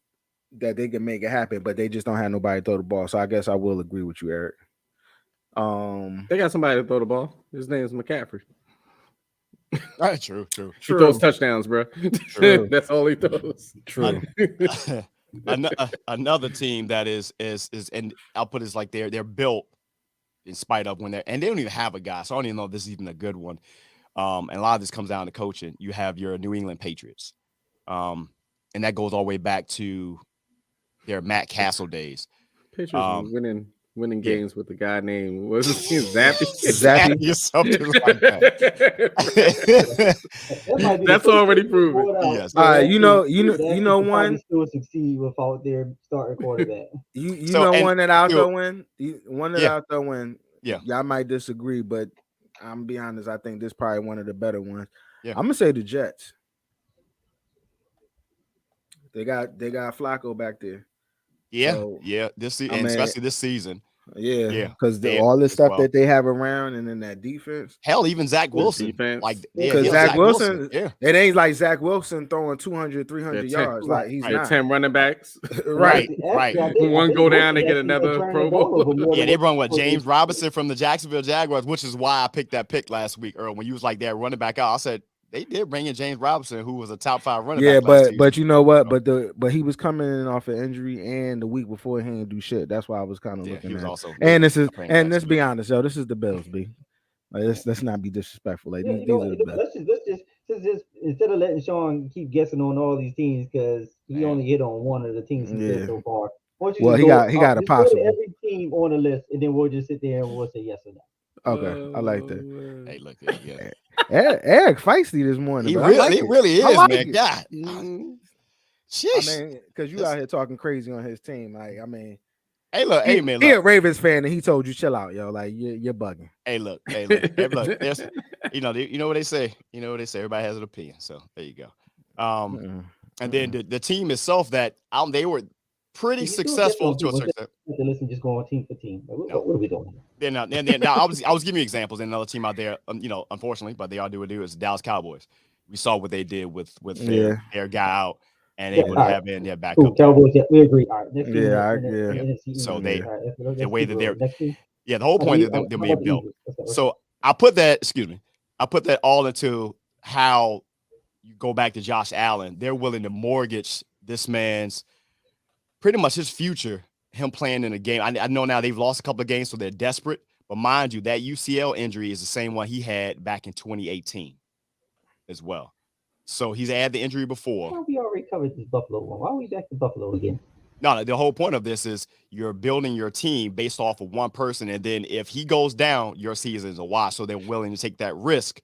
Speaker 3: that they can make it happen, but they just don't have nobody to throw the ball. So I guess I will agree with you, Eric.
Speaker 2: They got somebody to throw the ball. His name is McCaffrey.
Speaker 1: All right, true.
Speaker 2: He throws touchdowns, bro. That's all he throws.
Speaker 3: True.
Speaker 1: Another team that is and I'll put it like they're built in spite of when they don't even have a guy. So I don't even know if this is even a good one. And a lot of this comes down to coaching. You have your New England Patriots, and that goes all the way back to their Matt Castle days.
Speaker 2: Patriots winning games with the guy named Zappy.
Speaker 1: Zappy or something like that.
Speaker 2: That's already proven.
Speaker 1: Yes.
Speaker 3: You know one
Speaker 4: still succeed without their starting quarterback.
Speaker 3: One that I'll throw in. One that I'll throw in.
Speaker 1: Yeah,
Speaker 3: y'all might disagree, but I'm gonna be honest. I think this is probably one of the better ones.
Speaker 1: Yeah.
Speaker 3: I'm gonna say the Jets. They got Flacco back there.
Speaker 1: Yeah, so, especially this season.
Speaker 3: Yeah, because all the stuff that they have around, and then that defense.
Speaker 1: Hell, even Zach Wilson.
Speaker 3: Because Zach Wilson, it ain't like Zach Wilson throwing 200, 300 yards. Like he's not
Speaker 2: 10 running backs.
Speaker 1: right.
Speaker 2: One go down and get another Pro Bowl.
Speaker 1: Yeah, they run James Robinson from the Jacksonville Jaguars, which is why I picked that pick last week, Earl. When you was like that running back out, I said they did bring in James Robinson, who was a top 5 running back.
Speaker 3: Yeah, but you know what? But he was coming in off an injury, and the week before he didn't do shit. That's why I was kind of looking at. Also and let's be honest, yo. This is the Bills, B. Like, let's not be disrespectful. Like these are the Bills.
Speaker 4: Let's just instead of letting Shawn keep guessing on all these teams because he only hit on one of the teams he did so far.
Speaker 3: Well, he got a possible.
Speaker 4: Every team on the list, and then we'll just sit there and we'll say yes or no.
Speaker 3: Okay, I like that.
Speaker 1: Hey, look,
Speaker 3: Eric feisty this morning.
Speaker 1: He really is, man. God,
Speaker 3: Sheesh. I mean, because you out here talking crazy on his team. Like, I mean,
Speaker 1: Hey, look, hey man,
Speaker 3: he a Ravens fan, and he told you chill out, yo. Like you're bugging.
Speaker 1: Hey, look. There's, you know what they say. You know what they say. Everybody has an opinion. So there you go. And then the team itself that they were pretty successful to a certain extent.
Speaker 4: Listen, just go on team for team. What are we doing?
Speaker 1: Then I was giving you examples. And another team out there, unfortunately, but they all do what they do is the Dallas Cowboys. We saw what they did with their guy out. And able to have in their backup.
Speaker 4: Cool. Cowboys, we agree. All right,
Speaker 1: So the way that they're, the whole point of them being built. So I put that all into how you go back to Josh Allen. They're willing to mortgage this man's pretty much his future, him playing in a game. I know now they've lost a couple of games, so they're desperate. But mind you, that UCL injury is the same one he had back in 2018 as well. So he's had the injury before.
Speaker 4: Why we already covered this Buffalo one? Why are we back to Buffalo again?
Speaker 1: No, the whole point of this is you're building your team based off of one person, and then if he goes down, your season is a wash. So they're willing to take that risk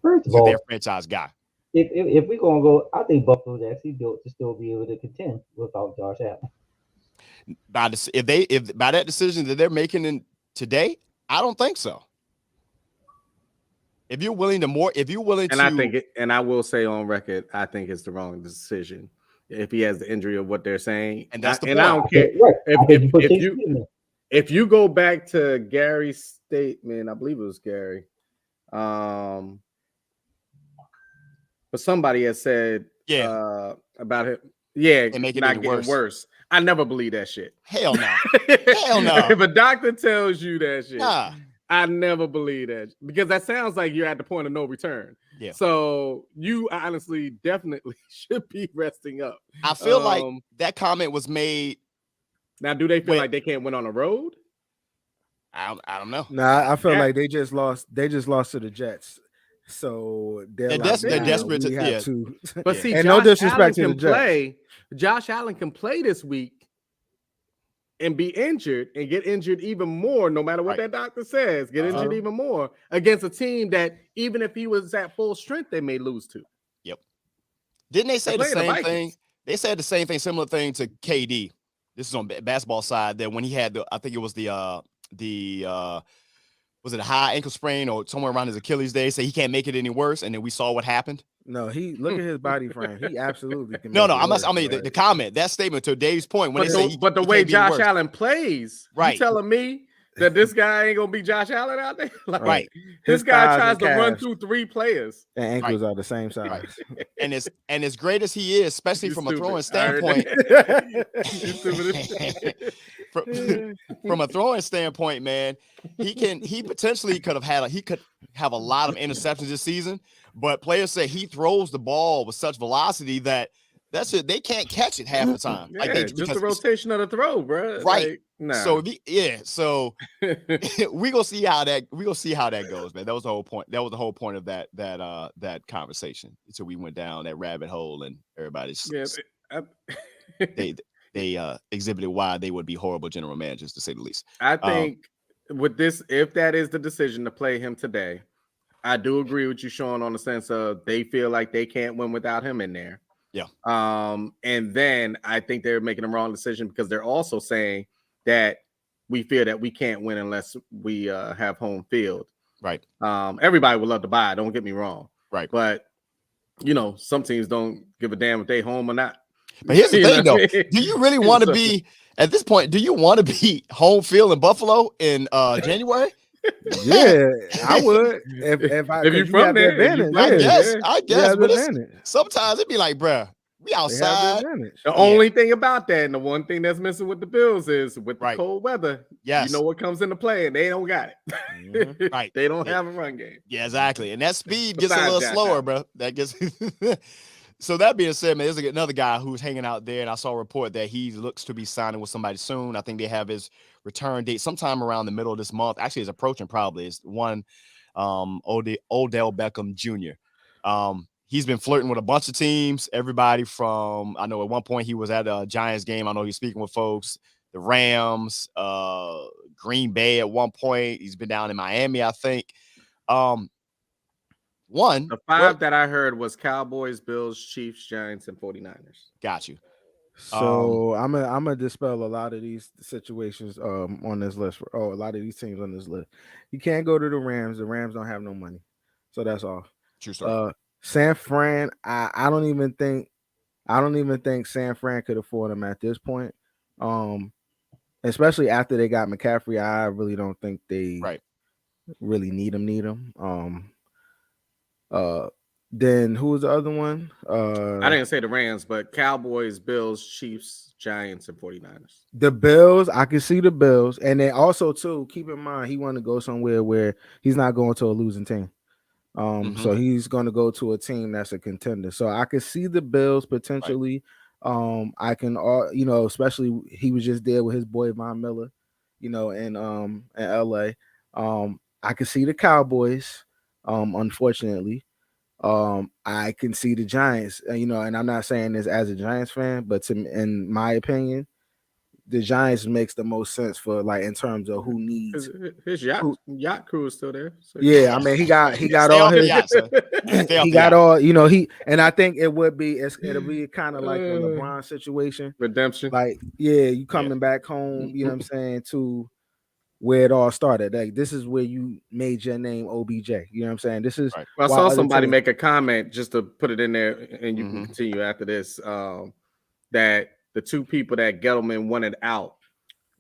Speaker 4: for their
Speaker 1: franchise guy.
Speaker 4: If we're gonna go, I think Buffalo's actually built to still be able to contend without Josh Allen.
Speaker 1: By that decision that they're making today, I don't think so. If you're willing to,
Speaker 2: I think and I will say on record, I think it's the wrong decision. If he has the injury of what they're saying,
Speaker 1: and that's the point.
Speaker 2: I don't care. If you go back to Gary's statement, I believe it was Gary, but somebody has said about it. Yeah,
Speaker 1: and make it not getting worse.
Speaker 2: I never believe that shit.
Speaker 1: Hell no. Hell no.
Speaker 2: If a doctor tells you that shit.
Speaker 1: Nah.
Speaker 2: I never believe that because that sounds like you're at the point of no return.
Speaker 1: Yeah.
Speaker 2: So you honestly definitely should be resting up.
Speaker 1: I feel like that comment was made.
Speaker 2: Now, do they feel like they can't win on the road?
Speaker 1: I don't know.
Speaker 3: Nah, I feel like they just lost. They just lost to the Jets. So they're
Speaker 1: desperate to
Speaker 3: to.
Speaker 2: But see,
Speaker 3: and
Speaker 2: Josh
Speaker 3: no disrespect
Speaker 2: Allen
Speaker 3: to the Jets.
Speaker 2: Josh Allen can play this week and be injured and get injured even more, no matter what that doctor says, get injured even more against a team that even if he was at full strength, they may lose to.
Speaker 1: Yep. Didn't they say the same thing? They said the same thing, similar thing to KD. This is on basketball side that when he had I think it was was it a high ankle sprain or somewhere around his Achilles day? Say he can't make it any worse, and then we saw what happened.
Speaker 3: No, look at his body frame. He absolutely can.
Speaker 1: The comment, that statement to Dave's point when
Speaker 2: the way Josh Allen plays,
Speaker 1: right?
Speaker 2: You telling me that this guy ain't gonna be Josh Allen out there?
Speaker 1: Right.
Speaker 2: This guy tries to run through 3 players.
Speaker 3: The ankles are the same size.
Speaker 1: Right. and as great as he is, especially from a throwing standpoint, from a throwing standpoint, man, he potentially could have a lot of interceptions this season. But players say he throws the ball with such velocity that that's it. They can't catch it half the time.
Speaker 2: Yeah, just the rotation of the throw, bro.
Speaker 1: Right. So we gonna see how that goes, man. That was the whole point. That was the whole point of that conversation. So we went down that rabbit hole, and everybody's they exhibited why they would be horrible general managers, to say the least.
Speaker 2: I think with this, if that is the decision to play him today, I do agree with you, Shawn, on the sense of they feel like they can't win without him in there.
Speaker 1: Yeah.
Speaker 2: And then I think they're making the wrong decision because they're also saying that we feel that we can't win unless we have home field.
Speaker 1: Right.
Speaker 2: Everybody would love to buy. Don't get me wrong.
Speaker 1: Right.
Speaker 2: But some teams don't give a damn if they home or not.
Speaker 1: But here's the thing, though. Do you really want to be at this point? Do you want to be home field in Buffalo in January?
Speaker 3: Yeah, I would. If
Speaker 2: you're from there,
Speaker 1: I guess. But sometimes it'd be like, bruh, we outside.
Speaker 2: The only thing about that, and the one thing that's missing with the Bills is with the cold weather.
Speaker 1: Yes.
Speaker 2: You know what comes into play, and they don't got it.
Speaker 1: Mm-hmm. Right.
Speaker 2: They don't have a run game.
Speaker 1: Yeah, exactly. And that speed gets a little slower, bro. That gets. So that being said, man, there's another guy who's hanging out there, and I saw a report that he looks to be signing with somebody soon. I think they have his return date sometime around the middle of this month. Actually, it's approaching probably. It's one Odell Beckham Jr. He's been flirting with a bunch of teams. Everybody from, I know at one point he was at a Giants game. I know he's speaking with folks. The Rams, Green Bay at one point. He's been down in Miami, I think.
Speaker 2: The 5 that I heard was Cowboys, Bills, Chiefs, Giants, and 49ers.
Speaker 1: Got you.
Speaker 3: So I'm gonna dispel a lot of these situations on this list. A lot of these teams on this list. You can't go to the Rams. The Rams don't have no money, so that's off.
Speaker 1: True story.
Speaker 3: San Fran, I don't even think San Fran could afford them at this point. Especially after they got McCaffrey, I really don't think they really need him. Then who was the other one?
Speaker 2: I didn't say the Rams, but Cowboys, Bills, Chiefs, Giants, and 49ers.
Speaker 3: The Bills, I can see the Bills. And then also, too, keep in mind, he want to go somewhere where he's not going to a losing team. So he's going to go to a team that's a contender. So I can see the Bills potentially. I can, especially he was just there with his boy Von Miller, in LA. I can see the Cowboys, unfortunately. I can see the Giants, and I'm not saying this as a Giants fan, but in my opinion, the Giants makes the most sense for in terms of who needs
Speaker 2: his yacht crew is still there.
Speaker 3: So yeah, I mean he got all his yacht, he got all and I think it'll be kind of like a LeBron situation,
Speaker 2: redemption.
Speaker 3: You coming back home, you know what I'm saying, to where it all started. This is where you made your name OBJ. You know what I'm saying? This is
Speaker 2: I saw somebody make a comment just to put it in there, and you can continue after this. That the two people that Gettleman wanted out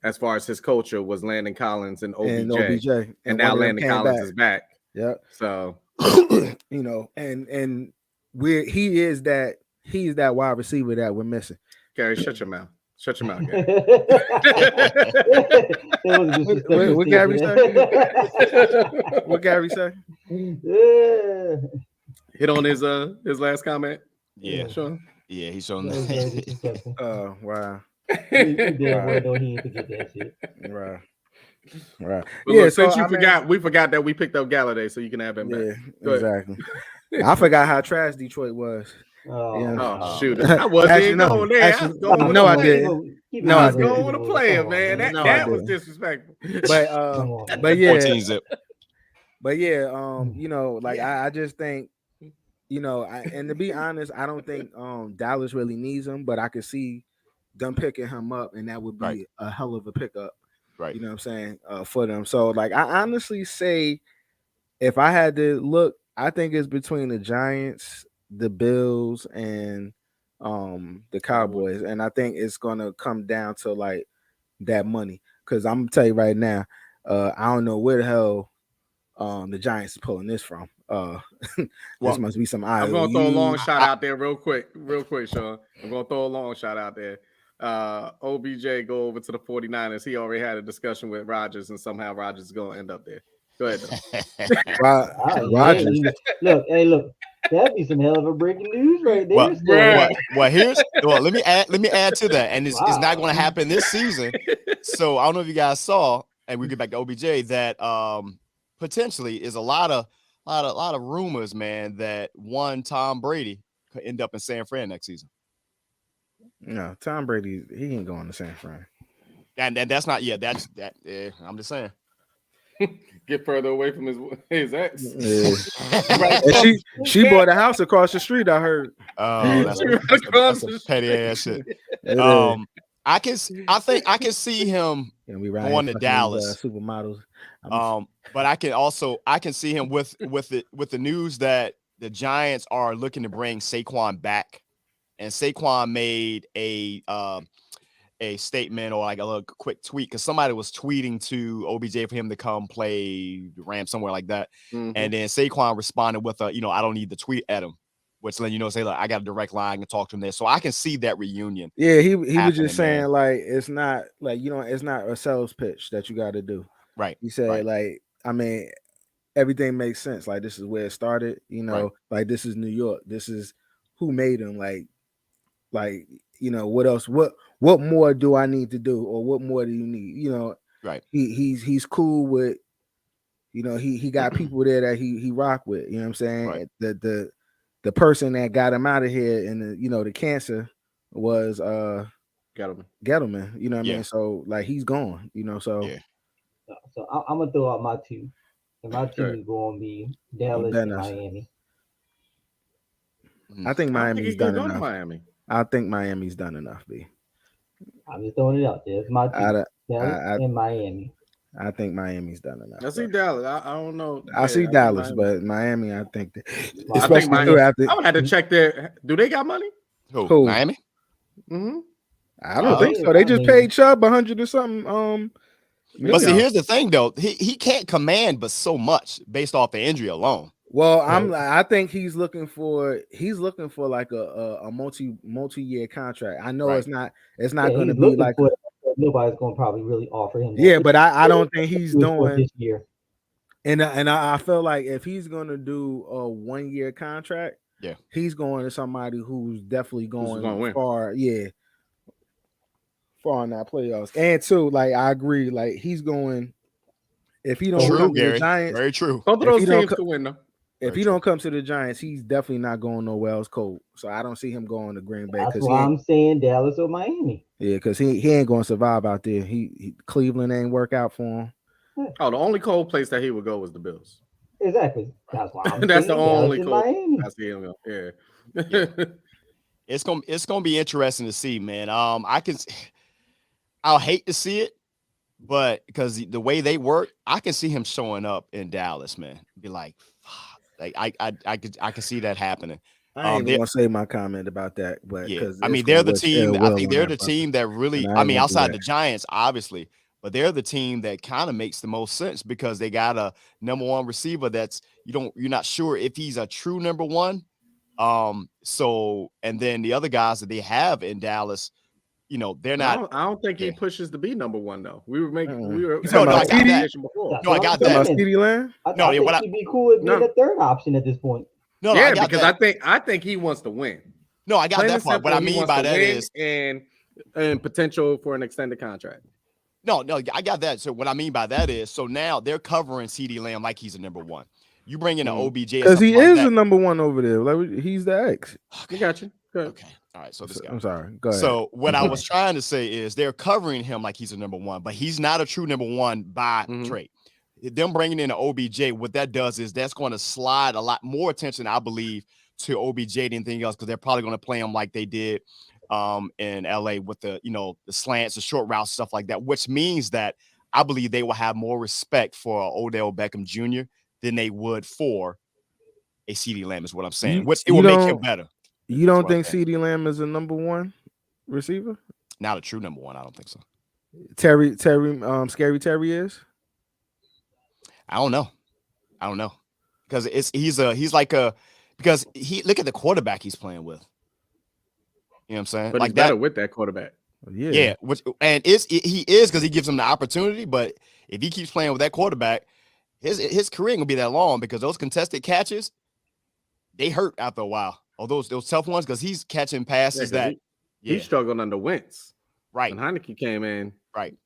Speaker 2: as far as his culture was Landon Collins and OBJ. And now Landon Collins is back.
Speaker 3: Yeah.
Speaker 2: So
Speaker 3: and he's that wide receiver that we're missing.
Speaker 2: Gary, shut your mouth. Shut your mouth, Gary.
Speaker 3: What Gary say? What Gary say?
Speaker 2: Hit on his last comment.
Speaker 1: Yeah,
Speaker 2: Shawn.
Speaker 1: Yeah, he's showing that.
Speaker 3: Oh wow.
Speaker 4: He didn't forget that shit.
Speaker 3: Right.
Speaker 2: Well, yeah. Look, since we forgot that we picked up Galladay, so you can have him back.
Speaker 3: Yeah, exactly. I forgot how trash Detroit was.
Speaker 2: Oh shoot! I wasn't going there. I didn't. No, I was going with a player, man. That was disrespectful.
Speaker 3: But yeah. 14 zip. But yeah, I just think, and to be honest, I don't think Dallas really needs him, but I could see them picking him up, and that would be a hell of a pickup.
Speaker 1: Right.
Speaker 3: You know what I'm saying? For them. So I honestly say, if I had to look, I think it's between the Giants, the Bills, and the Cowboys. And I think it's gonna come down to that money. Because I'm gonna tell you right now, I don't know where the hell the Giants is pulling this from. This must be some IOU.
Speaker 2: I'm gonna throw a long shot out there real quick, Shawn. I'm gonna throw a long shot out there. OBJ go over to the 49ers. He already had a discussion with Rodgers, and somehow Rodgers is gonna end up there. Go ahead.
Speaker 3: Rodgers.
Speaker 4: Look. That'd be some hell of a breaking news right there.
Speaker 1: Let me add to that, and it's not going to happen this season. So I don't know if you guys saw, and we get back to OBJ, that potentially is a lot of rumors, man, that Tom Brady could end up in San Fran next season.
Speaker 3: No, Tom Brady, he ain't going to San Fran.
Speaker 1: And that's not I'm just saying.
Speaker 2: Get further away from his ex.
Speaker 3: Yeah. And she bought a house across the street, I heard.
Speaker 1: Oh, that's a petty ass shit. I think I can see him going to Dallas.
Speaker 3: Supermodels.
Speaker 1: But I can see him with the news that the Giants are looking to bring Saquon back, and Saquon made a statement or a little quick tweet because somebody was tweeting to OBJ for him to come play the Rams somewhere like that. And then Saquon responded with I don't need to tweet at him, which letting say, look, I got a direct line and talk to him there. So I can see that reunion.
Speaker 3: Yeah, he was just saying it's not it's not a sales pitch that you got to do.
Speaker 1: Right.
Speaker 3: He said everything makes sense. This is where it started, this is New York. This is who made him what else? What more do I need to do, or what more do you need?
Speaker 1: Right.
Speaker 3: He's cool with, he got people there that he rock with. You know what I'm saying?
Speaker 1: Right.
Speaker 3: The person that got him out of here and the cancer was
Speaker 2: Gettleman.
Speaker 3: You know what I mean? So he's gone. So
Speaker 1: yeah.
Speaker 4: So I'm gonna throw out my two, and my two is going to be Dallas and Miami.
Speaker 3: I think Miami's done enough.
Speaker 2: Miami.
Speaker 3: I think Miami's done enough, B.
Speaker 4: I'm just throwing it out there. It's my team. Dallas and Miami.
Speaker 3: I think Miami's done enough.
Speaker 2: I see Dallas. I don't know.
Speaker 3: I see Dallas, but Miami, I think that,
Speaker 2: especially Miami, I would have to check their. Do they got money?
Speaker 1: Who? Miami?
Speaker 2: Mm-hmm.
Speaker 3: I don't think so. They just paid Chubb 100 or something.
Speaker 1: But see, here's the thing, though. He can't command but so much based off the injury alone.
Speaker 3: Well, I think he's looking for like a multi-year contract. I know it's not going to be like
Speaker 4: nobody's going to probably really offer him that.
Speaker 3: Yeah, but I don't think he's doing
Speaker 4: this year.
Speaker 3: And I feel like if he's going to do a 1-year contract, he's going to somebody who's definitely going far. Yeah. Far in that playoffs. And too, like I agree, like he's going if he don't come to the Giants.
Speaker 1: Very true.
Speaker 2: Both of those teams can win though.
Speaker 3: If he don't come to the Giants, he's definitely not going nowhere else cold. So I don't see him going to Green Bay.
Speaker 4: That's why I'm saying Dallas or Miami.
Speaker 3: Yeah, because he ain't going to survive out there. Cleveland ain't work out for him.
Speaker 2: Oh, the only cold place that he would go was the Bills.
Speaker 4: Exactly. That's why I'm
Speaker 2: that's the only
Speaker 4: cold.
Speaker 2: I see him go. Yeah.
Speaker 1: It's gonna be interesting to see, man. I'll hate to see it, but because the way they work, I can see him showing up in Dallas, man. Be like I could see that happening.
Speaker 3: I ain't gonna say my comment about that, but
Speaker 1: I mean they're the team. I think they're the team that really. I mean, outside the Giants, obviously, but they're the team that kind of makes the most sense because they got a number one receiver that's you're not sure if he's a true number one. So and then the other guys that they have in Dallas, they're not.
Speaker 2: I don't think he pushes to be number one though. We were making.
Speaker 1: No, I got that. No, I got that.
Speaker 3: CeeDee Lamb.
Speaker 4: No, he'd be cool with being a third option at this point.
Speaker 2: No, yeah, because that. I think he wants to win.
Speaker 1: No, I got that part. What I mean by that is
Speaker 2: and potential for an extended contract.
Speaker 1: No, I got that. So what I mean by that is, so now they're covering CeeDee Lamb like he's a number one. You bring in an OBJ
Speaker 3: because he is the number one over there. Like he's the X.
Speaker 2: Okay. You got you.
Speaker 1: Okay. All right. So this guy.
Speaker 3: I'm sorry. Go ahead.
Speaker 1: So what I was trying to say is they're covering him like he's a number one, but he's not a true number one by trade. Them bringing in an OBJ, what that does is that's going to slide a lot more attention, I believe, to OBJ than anything else because they're probably going to play him like they did in LA with the the slants, the short routes, stuff like that, which means that I believe they will have more respect for Odell Beckham Jr. than they would for a CeeDee Lamb is what I'm saying, which it will make him better.
Speaker 3: You don't think CeeDee Lamb is a number one receiver?
Speaker 1: Not a true number one. I don't think so.
Speaker 3: Scary Terry is?
Speaker 1: I don't know because because he look at the quarterback he's playing with. You know what I'm saying?
Speaker 2: But
Speaker 1: like
Speaker 2: he's better with that quarterback.
Speaker 1: Yeah. He is because he gives him the opportunity. But if he keeps playing with that quarterback, his career ain't gonna be that long because those contested catches, they hurt after a while. Or those tough ones because he's catching passes
Speaker 2: he struggled under Wentz.
Speaker 1: Right.
Speaker 2: When Heineke came in.
Speaker 1: Right.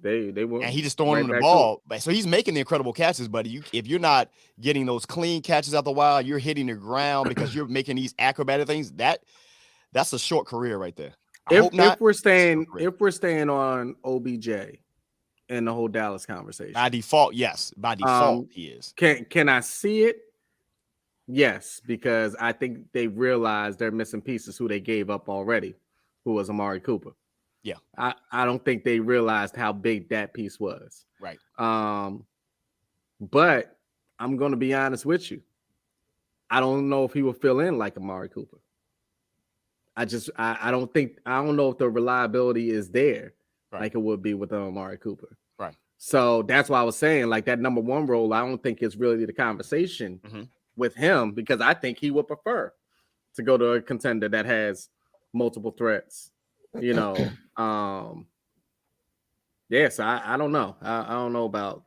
Speaker 2: They were
Speaker 1: and he just throwing him the ball. So he's making the incredible catches, but if you're not getting those clean catches after a while, you're hitting the ground because you're making these acrobatic things. That's a short career right there.
Speaker 2: If we're staying on OBJ and the whole Dallas conversation.
Speaker 1: By default, yes. By default, he is.
Speaker 2: Can I see it? Yes, because I think they realized they're missing pieces who they gave up already, who was Amari Cooper.
Speaker 1: Yeah.
Speaker 2: I don't think they realized how big that piece was.
Speaker 1: Right.
Speaker 2: But I'm going to be honest with you. I don't know if he will fill in like Amari Cooper. I don't know if the reliability is there like it would be with Amari Cooper.
Speaker 1: Right.
Speaker 2: So that's why I was saying like that number one role, I don't think it's really the conversation with him because I think he would prefer to go to a contender that has multiple threats. Yes, I don't know. I don't know about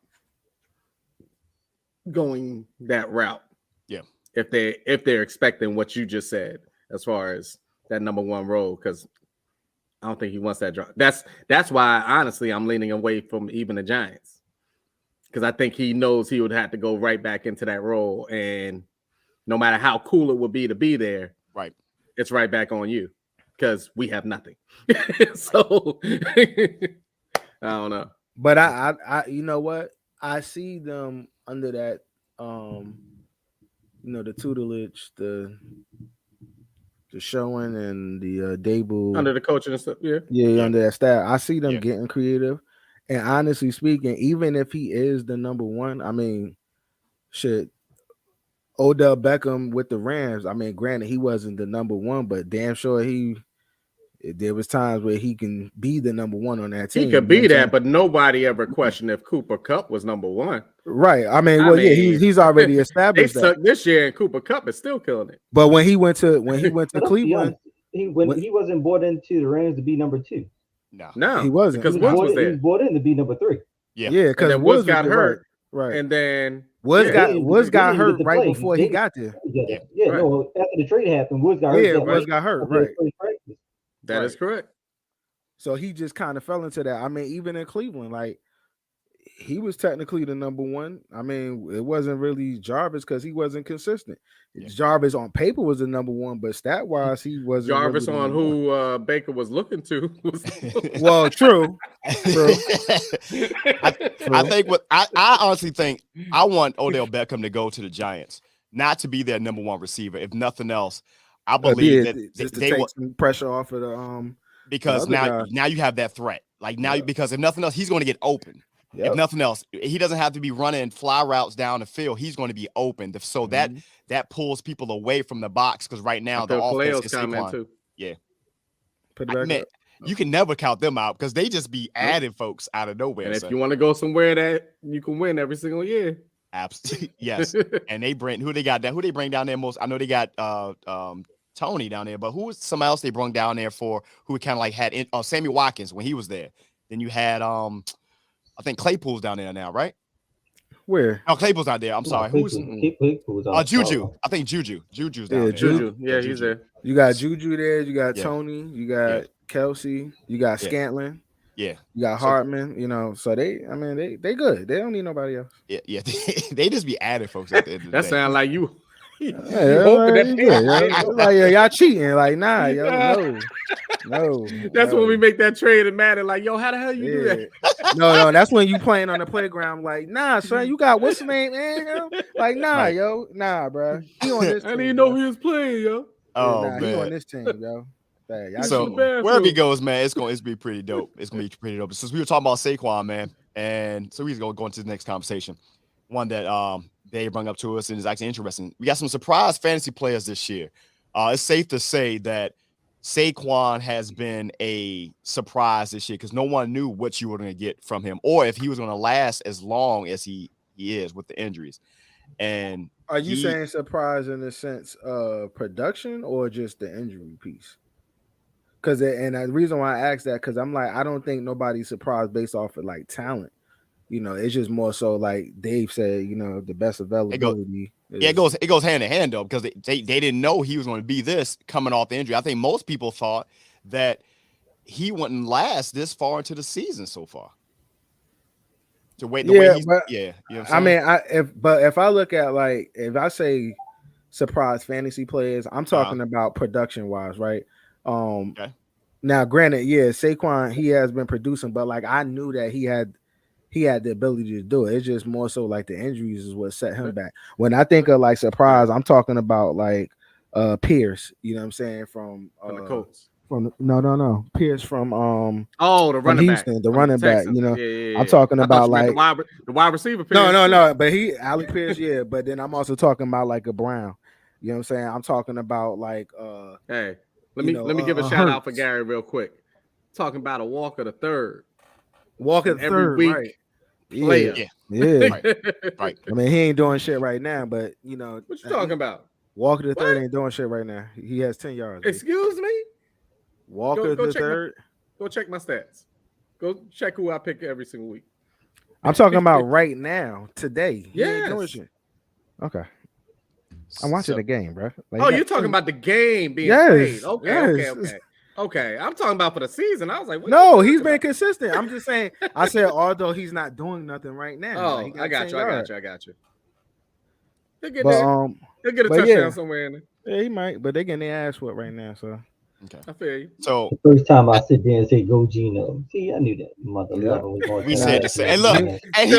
Speaker 2: going that route.
Speaker 1: Yeah.
Speaker 2: If they're expecting what you just said as far as that number one role, because I don't think he wants that job. That's why honestly I'm leaning away from even the Giants. Because I think he knows he would have to go right back into that role, and no matter how cool it would be to be there,
Speaker 1: right,
Speaker 2: it's right back on you. Because we have nothing. So I don't know.
Speaker 3: But I you know what? I see them under that the tutelage, Shawn and the Dable
Speaker 2: under the coaching and stuff.
Speaker 3: Under that staff. I see them getting creative. And honestly speaking, even if he is the number one, I mean, shit, Odell Beckham with the Rams. I mean, granted, he wasn't the number one, but damn sure there was times where he can be the number one on that team.
Speaker 2: He could be that, but nobody ever questioned if Cooper Kupp was number one.
Speaker 3: Right. I mean, he's already established
Speaker 2: they sucked this year, and Cooper Kupp is still killing it.
Speaker 3: But when he went to Cleveland,
Speaker 4: he wasn't bought into the Rams to be number two.
Speaker 2: No,
Speaker 3: he wasn't,
Speaker 2: because Woods was there.
Speaker 4: He was bought in to be number three.
Speaker 3: Yeah, because
Speaker 2: Woods got hurt, right? And then
Speaker 3: Woods got hurt right before he got there.
Speaker 4: No, after the trade happened, Woods got hurt.
Speaker 3: Yeah, Woods got hurt, right?
Speaker 2: That is correct.
Speaker 3: So he just kind of fell into that. I mean, even in Cleveland, like he was technically the number one. I mean, it wasn't really Jarvis because he wasn't consistent. Jarvis on paper was the number one, but stat wise, he wasn't.
Speaker 2: Jarvis really on who Baker was looking to.
Speaker 3: Well, true.
Speaker 1: I think I honestly think I want Odell Beckham to go to the Giants, not to be their number one receiver. If nothing else, I believe that
Speaker 3: they take some pressure off of the
Speaker 1: because now you have that threat. Like now, because if nothing else, he's going to get open. If nothing else, he doesn't have to be running fly routes down the field. He's going to be open. So that pulls people away from the box because right now the offense is Saquon. Yeah. You can never count them out because they just be adding folks out of nowhere.
Speaker 2: And if you want to go somewhere that you can win every single year.
Speaker 1: Absolutely. Yes. And they bring who they bring down there most. I know they got Tony down there, but who was somebody else they brought down there for who kind of like had Sammy Watkins when he was there. Then you had I think Claypool's down there now, right?
Speaker 3: Where?
Speaker 1: Oh, Claypool's not there. I'm sorry. Who's Juju? I think Juju's down there.
Speaker 2: Juju. Yeah, he's there.
Speaker 3: You got Juju there. You got Tony. You got Kelsey. You got Scantling.
Speaker 1: Yeah.
Speaker 3: You got Hartman. So they good. They don't need nobody else.
Speaker 1: Yeah. They just be adding folks at the end of the day.
Speaker 2: That sounds like you.
Speaker 3: Y'all cheating. Like, nah, no.
Speaker 2: That's when we make that trade and matter. Like, yo, how the hell you do that?
Speaker 3: No, that's when you playing on the playground. Like, nah, son, you got what's the name, man? Like, nah, bro. He on this
Speaker 2: I didn't even know he was playing, yo.
Speaker 3: Man. He on this team, yo.
Speaker 1: So wherever he goes, man, it's gonna be pretty dope. It's gonna be pretty dope. Since we were talking about Saquon, man, and so we're gonna go into the next conversation. One that they brought up to us and is actually interesting. We got some surprise fantasy players this year. It's safe to say that Saquon has been a surprise this year because no one knew what you were going to get from him or if he was going to last as long as he is with the injuries. And
Speaker 3: are you saying surprise in the sense of production or just the injury piece? Because the reason why I asked that because I'm like I don't think nobody's surprised based off of like talent. It's just more so like Dave said, the best availability.
Speaker 1: It goes hand in hand though, because they didn't know he was going to be this coming off the injury. I think most people thought that he wouldn't last this far into the season so far. To wait the way he's I mean, if I look at like if I say surprise fantasy players, I'm talking about production wise, right? Okay.
Speaker 3: Now, granted, Saquon he has been producing, but like I knew that he had the ability to do it. It's just more so like the injuries is what set him back. When I think of like surprise, I'm talking about like Pierce, you know what I'm saying, from
Speaker 2: the Colts.
Speaker 3: From no. Pierce from
Speaker 2: the running
Speaker 3: Houston,
Speaker 2: back.
Speaker 3: The running back,
Speaker 2: Yeah.
Speaker 3: I'm talking about like
Speaker 2: the wide receiver Pierce.
Speaker 3: No, but Alec Pierce, but then I'm also talking about like a Brown. You know what I'm saying? I'm talking about like
Speaker 2: hey, let me give a shout out for Gary real quick. Talking about a Walker the third.
Speaker 3: Walker the third, week. Right.
Speaker 2: Player.
Speaker 3: Yeah.
Speaker 1: Right.
Speaker 3: I mean, he ain't doing shit right now, but
Speaker 2: what you talking about?
Speaker 3: Walker the third ain't doing shit right now. He has 10 yards.
Speaker 2: Excuse me?
Speaker 3: Walker the third.
Speaker 2: Go check my stats. Go check who I pick every single week.
Speaker 3: I'm talking about right now, today.
Speaker 2: Yes.
Speaker 3: Okay. I'm watching the game, bro.
Speaker 2: Like, you're talking about the game being played. Okay. I'm talking about for the season. I was like,
Speaker 3: no, he's been consistent. I'm just saying. I said, although he's not doing nothing right now.
Speaker 2: Oh, I got you. He'll get a touchdown somewhere in there.
Speaker 3: Yeah, he might, but they're getting their ass whooped right now. So
Speaker 1: Okay,
Speaker 2: I feel you.
Speaker 1: So
Speaker 4: the first time I sit there and say go Gino, see, I knew that mother lover was going to.
Speaker 1: We said the same. And look, and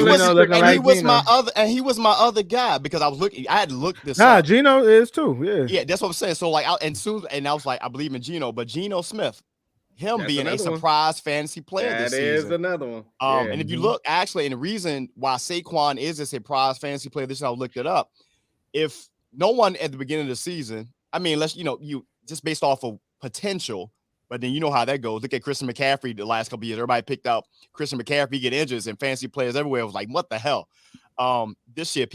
Speaker 1: he was my other guy because I was looking. I had to look this up.
Speaker 3: Gino is too.
Speaker 1: Yeah, that's what I'm saying. So like, I was like, I believe in Gino, but Geno Smith, that's being a surprise fantasy player this season.
Speaker 2: That is another one.
Speaker 1: And if you look, actually, and the reason why Saquon is a surprise fantasy player, this I looked it up. If no one at the beginning of the season, I mean, you just based off of potential, but then you know how that goes. Look at Christian McCaffrey the last couple of years. Everybody picked out Christian McCaffrey get injured, and fantasy players everywhere was like, what the hell? This year,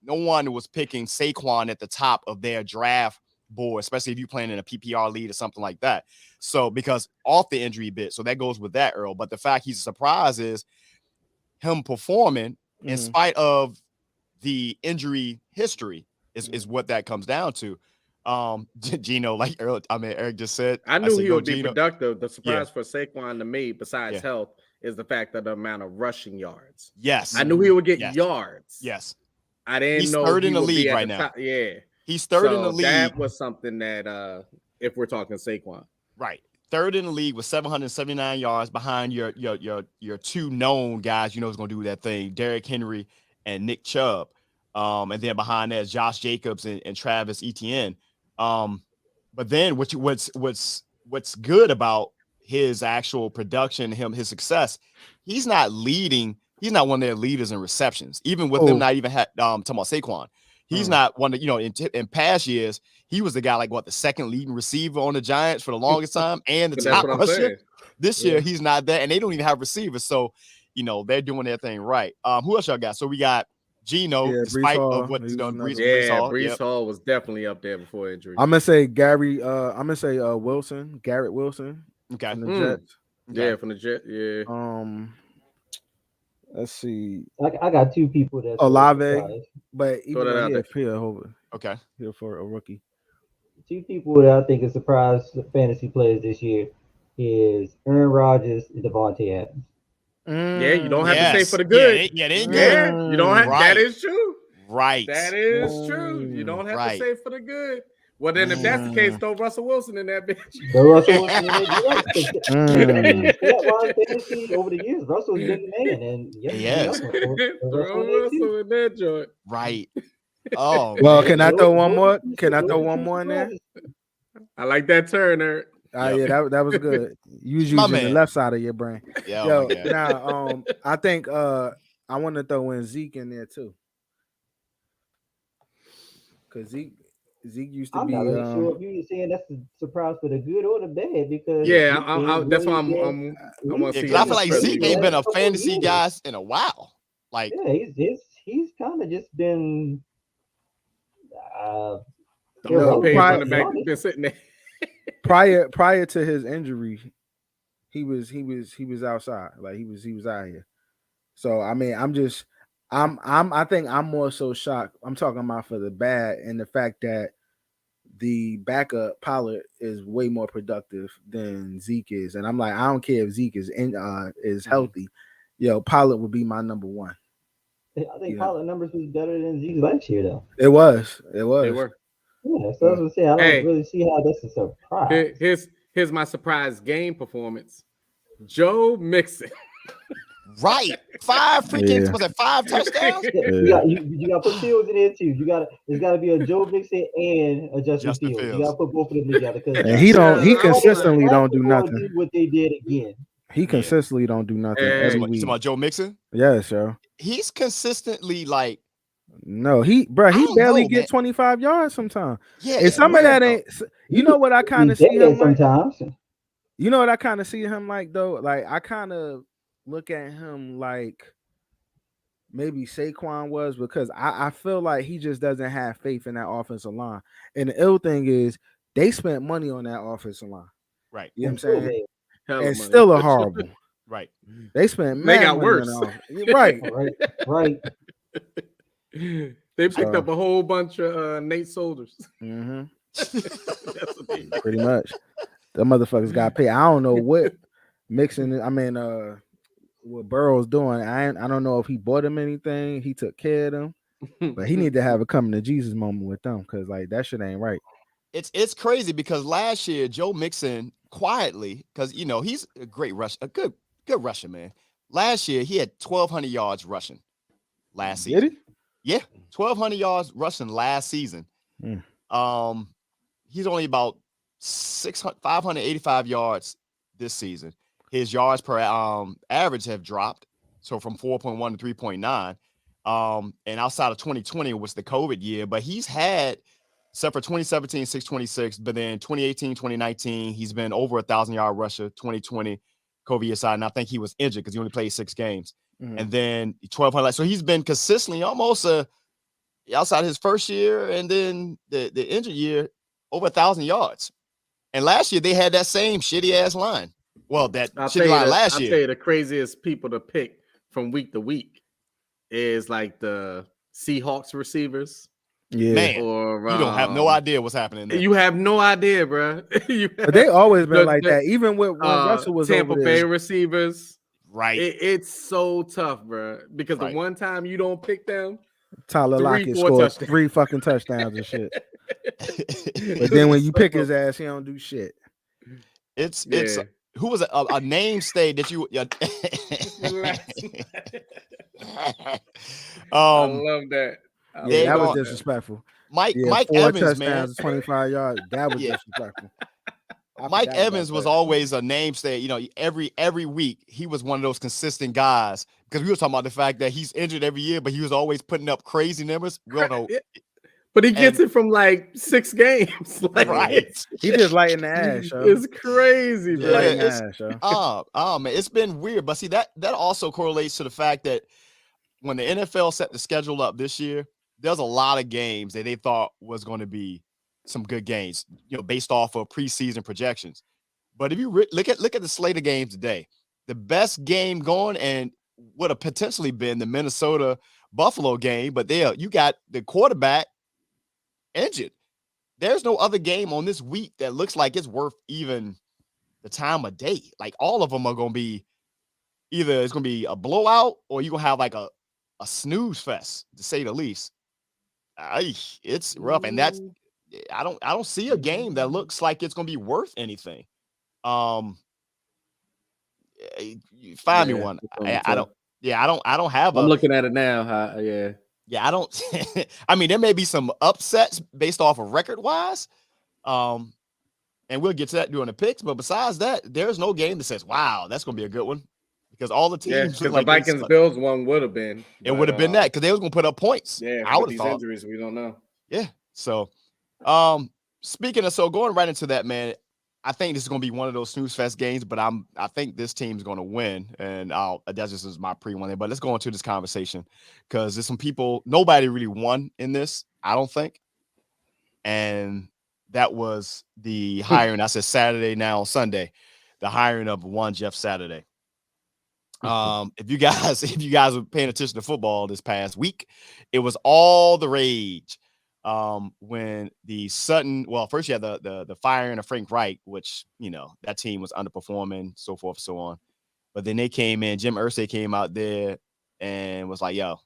Speaker 1: no one was picking Saquon at the top of their draft board, especially if you're playing in a PPR league or something like that. So because off the injury bit, so that goes with that, Earl. But the fact he's a surprise is him performing in spite of the injury history is what that comes down to. Gino, like Eric just said,
Speaker 2: I knew he would be productive. The surprise for Saquon to me, besides health, is the fact of the amount of rushing yards.
Speaker 1: Yes,
Speaker 2: I knew he would get yards.
Speaker 1: Yes,
Speaker 2: I didn't know
Speaker 1: he's third in the league right now. He's third in the league.
Speaker 2: That was something that, if we're talking Saquon,
Speaker 1: right, third in the league with 779 yards behind your two known guys. You know who's going to do that thing: Derrick Henry and Nick Chubb. And then behind that is Josh Jacobs and Travis Etienne. But then what's good about his actual production, his success, he's not leading. He's not one of their leaders in receptions, even with them not even talking about Saquon. He's not one that, in past years, he was the guy like the second leading receiver on the Giants for the longest time and the top rusher. This year, he's not there, and they don't even have receivers. So, they're doing their thing right. Who else y'all got? So we got Gino, despite of what he's done.
Speaker 2: Breece Hall was definitely up there before injury.
Speaker 3: I'm gonna say Wilson, Garrett Wilson.
Speaker 1: Okay.
Speaker 3: From the Jets.
Speaker 2: Yeah, from the Jets. Yeah.
Speaker 3: Let's see.
Speaker 4: I got two people that
Speaker 3: Olave, but even though he here for a rookie.
Speaker 4: Two people that I think are surprise fantasy players this year is Aaron Rodgers and Devontae Adams.
Speaker 2: Yeah, you don't have to say for the good.
Speaker 1: Yeah, they good.
Speaker 2: You don't have. That is true.
Speaker 1: Right.
Speaker 2: That is true. You don't have to say for the good. Well, then, if that's the case, throw Russell Wilson in that bitch.
Speaker 4: Russell Wilson over the years, Russell's been the man, and
Speaker 2: throw Russell in that joint.
Speaker 1: Right. Oh,
Speaker 3: well, can I throw one more? Can I throw one more in there?
Speaker 2: I like that turn, Eric.
Speaker 3: Yeah, that was good. You was using the left side of your brain. Now I think I want to throw in Zeke in there too, because Zeke used to be.
Speaker 4: I'm not really sure if you were saying that's a surprise for the good or the bad, because
Speaker 2: that's why I'm want to see.
Speaker 1: I feel like Zeke ain't been a fantasy guy in a while. Like
Speaker 4: he's kind of just been.
Speaker 2: Been sitting there.
Speaker 3: Prior to his injury, he was outside. Like he was out here. So I mean, I think I'm more so shocked. I'm talking about for the bad and the fact that the backup Pollard is way more productive than Zeke is. And I'm like, I don't care if Zeke is healthy. Pollard would be my number one.
Speaker 4: I think Pollard numbers was better than Zeke last year, though.
Speaker 3: It was.
Speaker 2: They were.
Speaker 4: Yeah, so I was gonna say I don't really see how that's a surprise.
Speaker 2: Here's my surprise game performance. Joe Mixon.
Speaker 1: Right. 5 freaking was it 5 touchdowns?
Speaker 4: You got to put Fields in there too. It's gotta be a Joe Mixon and a Justin Fields. You gotta put both of them together.
Speaker 3: And he consistently don't do nothing.
Speaker 4: Do what they did again.
Speaker 3: He consistently don't do nothing every week.
Speaker 1: About Joe Mixon?
Speaker 3: Yes, sir.
Speaker 1: He's consistently like.
Speaker 3: No, he barely get 25 yards sometimes.
Speaker 1: Yeah,
Speaker 3: and some of that ain't. You know what I kind of see him
Speaker 4: sometimes.
Speaker 3: Like? You know what I kind of see him like though. Like I kind of look at him like maybe Saquon was, because I feel like he just doesn't have faith in that offensive line. And the ill thing is they spent money on that offensive line.
Speaker 1: Right.
Speaker 3: You know what I'm saying? And still a horrible.
Speaker 1: Right.
Speaker 3: They spent.
Speaker 2: They got worse.
Speaker 3: Right.
Speaker 4: Right.
Speaker 2: They picked up a whole bunch of Nate Soldiers.
Speaker 3: Mm-hmm. Pretty much. The motherfuckers got paid. I don't know what Mixon. I mean, what Burrow's doing. I don't know if he bought him anything. He took care of them, but he need to have a coming to Jesus moment with them, because like that shit ain't right.
Speaker 1: it's crazy because last year Joe Mixon quietly, because he's a great rush, a good rusher, man. Last year he had 1,200 yards rushing last season.
Speaker 3: Did he?
Speaker 1: Yeah, 1,200 yards rushing last season. He's only about 585 yards this season. His yards per average have dropped, so from 4.1 to 3.9. And outside of 2020 was the COVID year, but he's had, except for 2017, 626, but then 2018, 2019, he's been over 1,000-yard rusher. 2020, COVID aside, and I think he was injured because he only played 6 games. And then 1,200. So he's been consistently almost outside his first year and then the injured year over 1,000 yards. And last year they had that same shitty ass line. Well, that shitty line last year.
Speaker 2: I'll tell you the craziest people to pick from week to week is like the Seahawks receivers.
Speaker 3: Yeah,
Speaker 1: man, or you don't have no idea what's happening there.
Speaker 2: You have no idea, bro.
Speaker 3: But they always been like that. Even when Russell was
Speaker 2: Tampa
Speaker 3: over
Speaker 2: Bay
Speaker 3: there.
Speaker 2: receivers,
Speaker 1: right?
Speaker 2: It's so tough, bro. Because the one time you don't pick them,
Speaker 3: Tyler Lockett scored 3 fucking touchdowns and shit. But then when you pick his ass, he don't do shit.
Speaker 1: It's who was a name state that you?
Speaker 2: I love that.
Speaker 3: That was disrespectful.
Speaker 1: Mike
Speaker 3: 4
Speaker 1: Evans,
Speaker 3: touchdowns, 25 yards. That was disrespectful.
Speaker 1: Mike Evans was always a namesake. Every week he was one of those consistent guys because we were talking about the fact that he's injured every year, but he was always putting up crazy numbers. We don't know.
Speaker 2: But he gets it from like 6 games. Like,
Speaker 1: right.
Speaker 3: He just lighting the ass, yo.
Speaker 2: It's crazy, bro.
Speaker 1: Man, it's been weird. But see, that also correlates to the fact that when the NFL set the schedule up this year, there's a lot of games that they thought was going to be some good games, based off of preseason projections. But if you look at the slate of games today, the best game going and would have potentially been the Minnesota Buffalo game, but you got the quarterback injured. There's no other game on this week that looks like it's worth even the time of day. Like all of them are going to be either it's going to be a blowout or you're going to have like a snooze fest, to say the least. It's rough, and that's I don't see a game that looks like it's going to be worth anything. Find me one. I don't have.
Speaker 2: I'm looking at it now.
Speaker 1: Yeah, I don't. I mean, there may be some upsets based off of record wise, and we'll get to that during the picks. But besides that, there's no game that says, "Wow, that's going to be a good one," because all the teams.
Speaker 2: Because the Vikings Bills one would have been.
Speaker 1: It would have been that because they was going to put up points.
Speaker 2: Yeah,
Speaker 1: I would have
Speaker 2: these
Speaker 1: thought.
Speaker 2: Injuries, we don't know.
Speaker 1: Yeah. So, speaking of going right into that, man, I think this is going to be one of those snooze fest games, but I think this team's going to win, and that just is my pre-one there. But let's go into this conversation because there's some people. Nobody really won in this, I don't think, and that was the hiring. I said Saturday, now Sunday, the hiring of one Jeff Saturday. If you guys were paying attention to football this past week, it was all the rage. When the Sutton, first you had the firing of Frank Reich, which, that team was underperforming, so forth, so on. But then they came in, Jim Irsay came out there and was like, yo,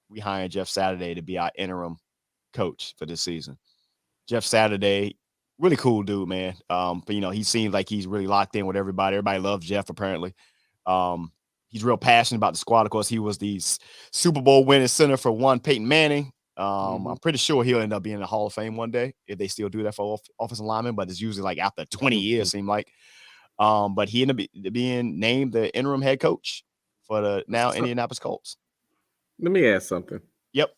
Speaker 1: we hiring Jeff Saturday to be our interim coach for this season. Jeff Saturday, really cool dude, man. But he seems like he's really locked in with everybody. Everybody loves Jeff, apparently. He's real passionate about the squad. Of course, he was the Super Bowl winning center for Peyton Manning. I'm pretty sure he'll end up being in the Hall of Fame one day if they still do that for offensive linemen, but it's usually like after 20 years, seem like. But he ended up being named the interim head coach for the now Indianapolis Colts.
Speaker 2: Let me ask something.
Speaker 1: Yep.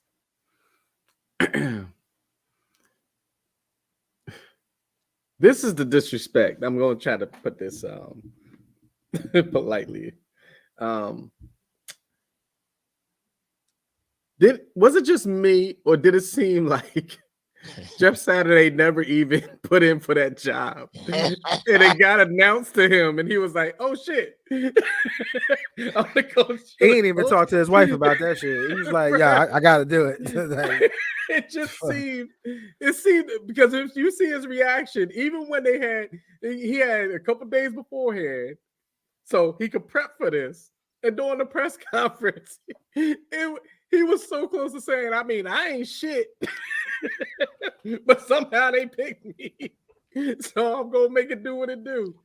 Speaker 2: This is the disrespect. I'm going to try to put this politely. Was it just me, or did it seem like Jeff Saturday never even put in for that job, and it got announced to him, and he was like, "Oh shit!" I'm the coach.
Speaker 3: He ain't even talked to his wife about that shit. He was like, "Yeah, I got to do it."
Speaker 2: It just seemed because if you see his reaction, even when he had a couple days beforehand, so he could prep for this, and during the press conference, He was so close to saying, I mean, I ain't shit. But somehow they picked me. So I'm gonna make it do what it do.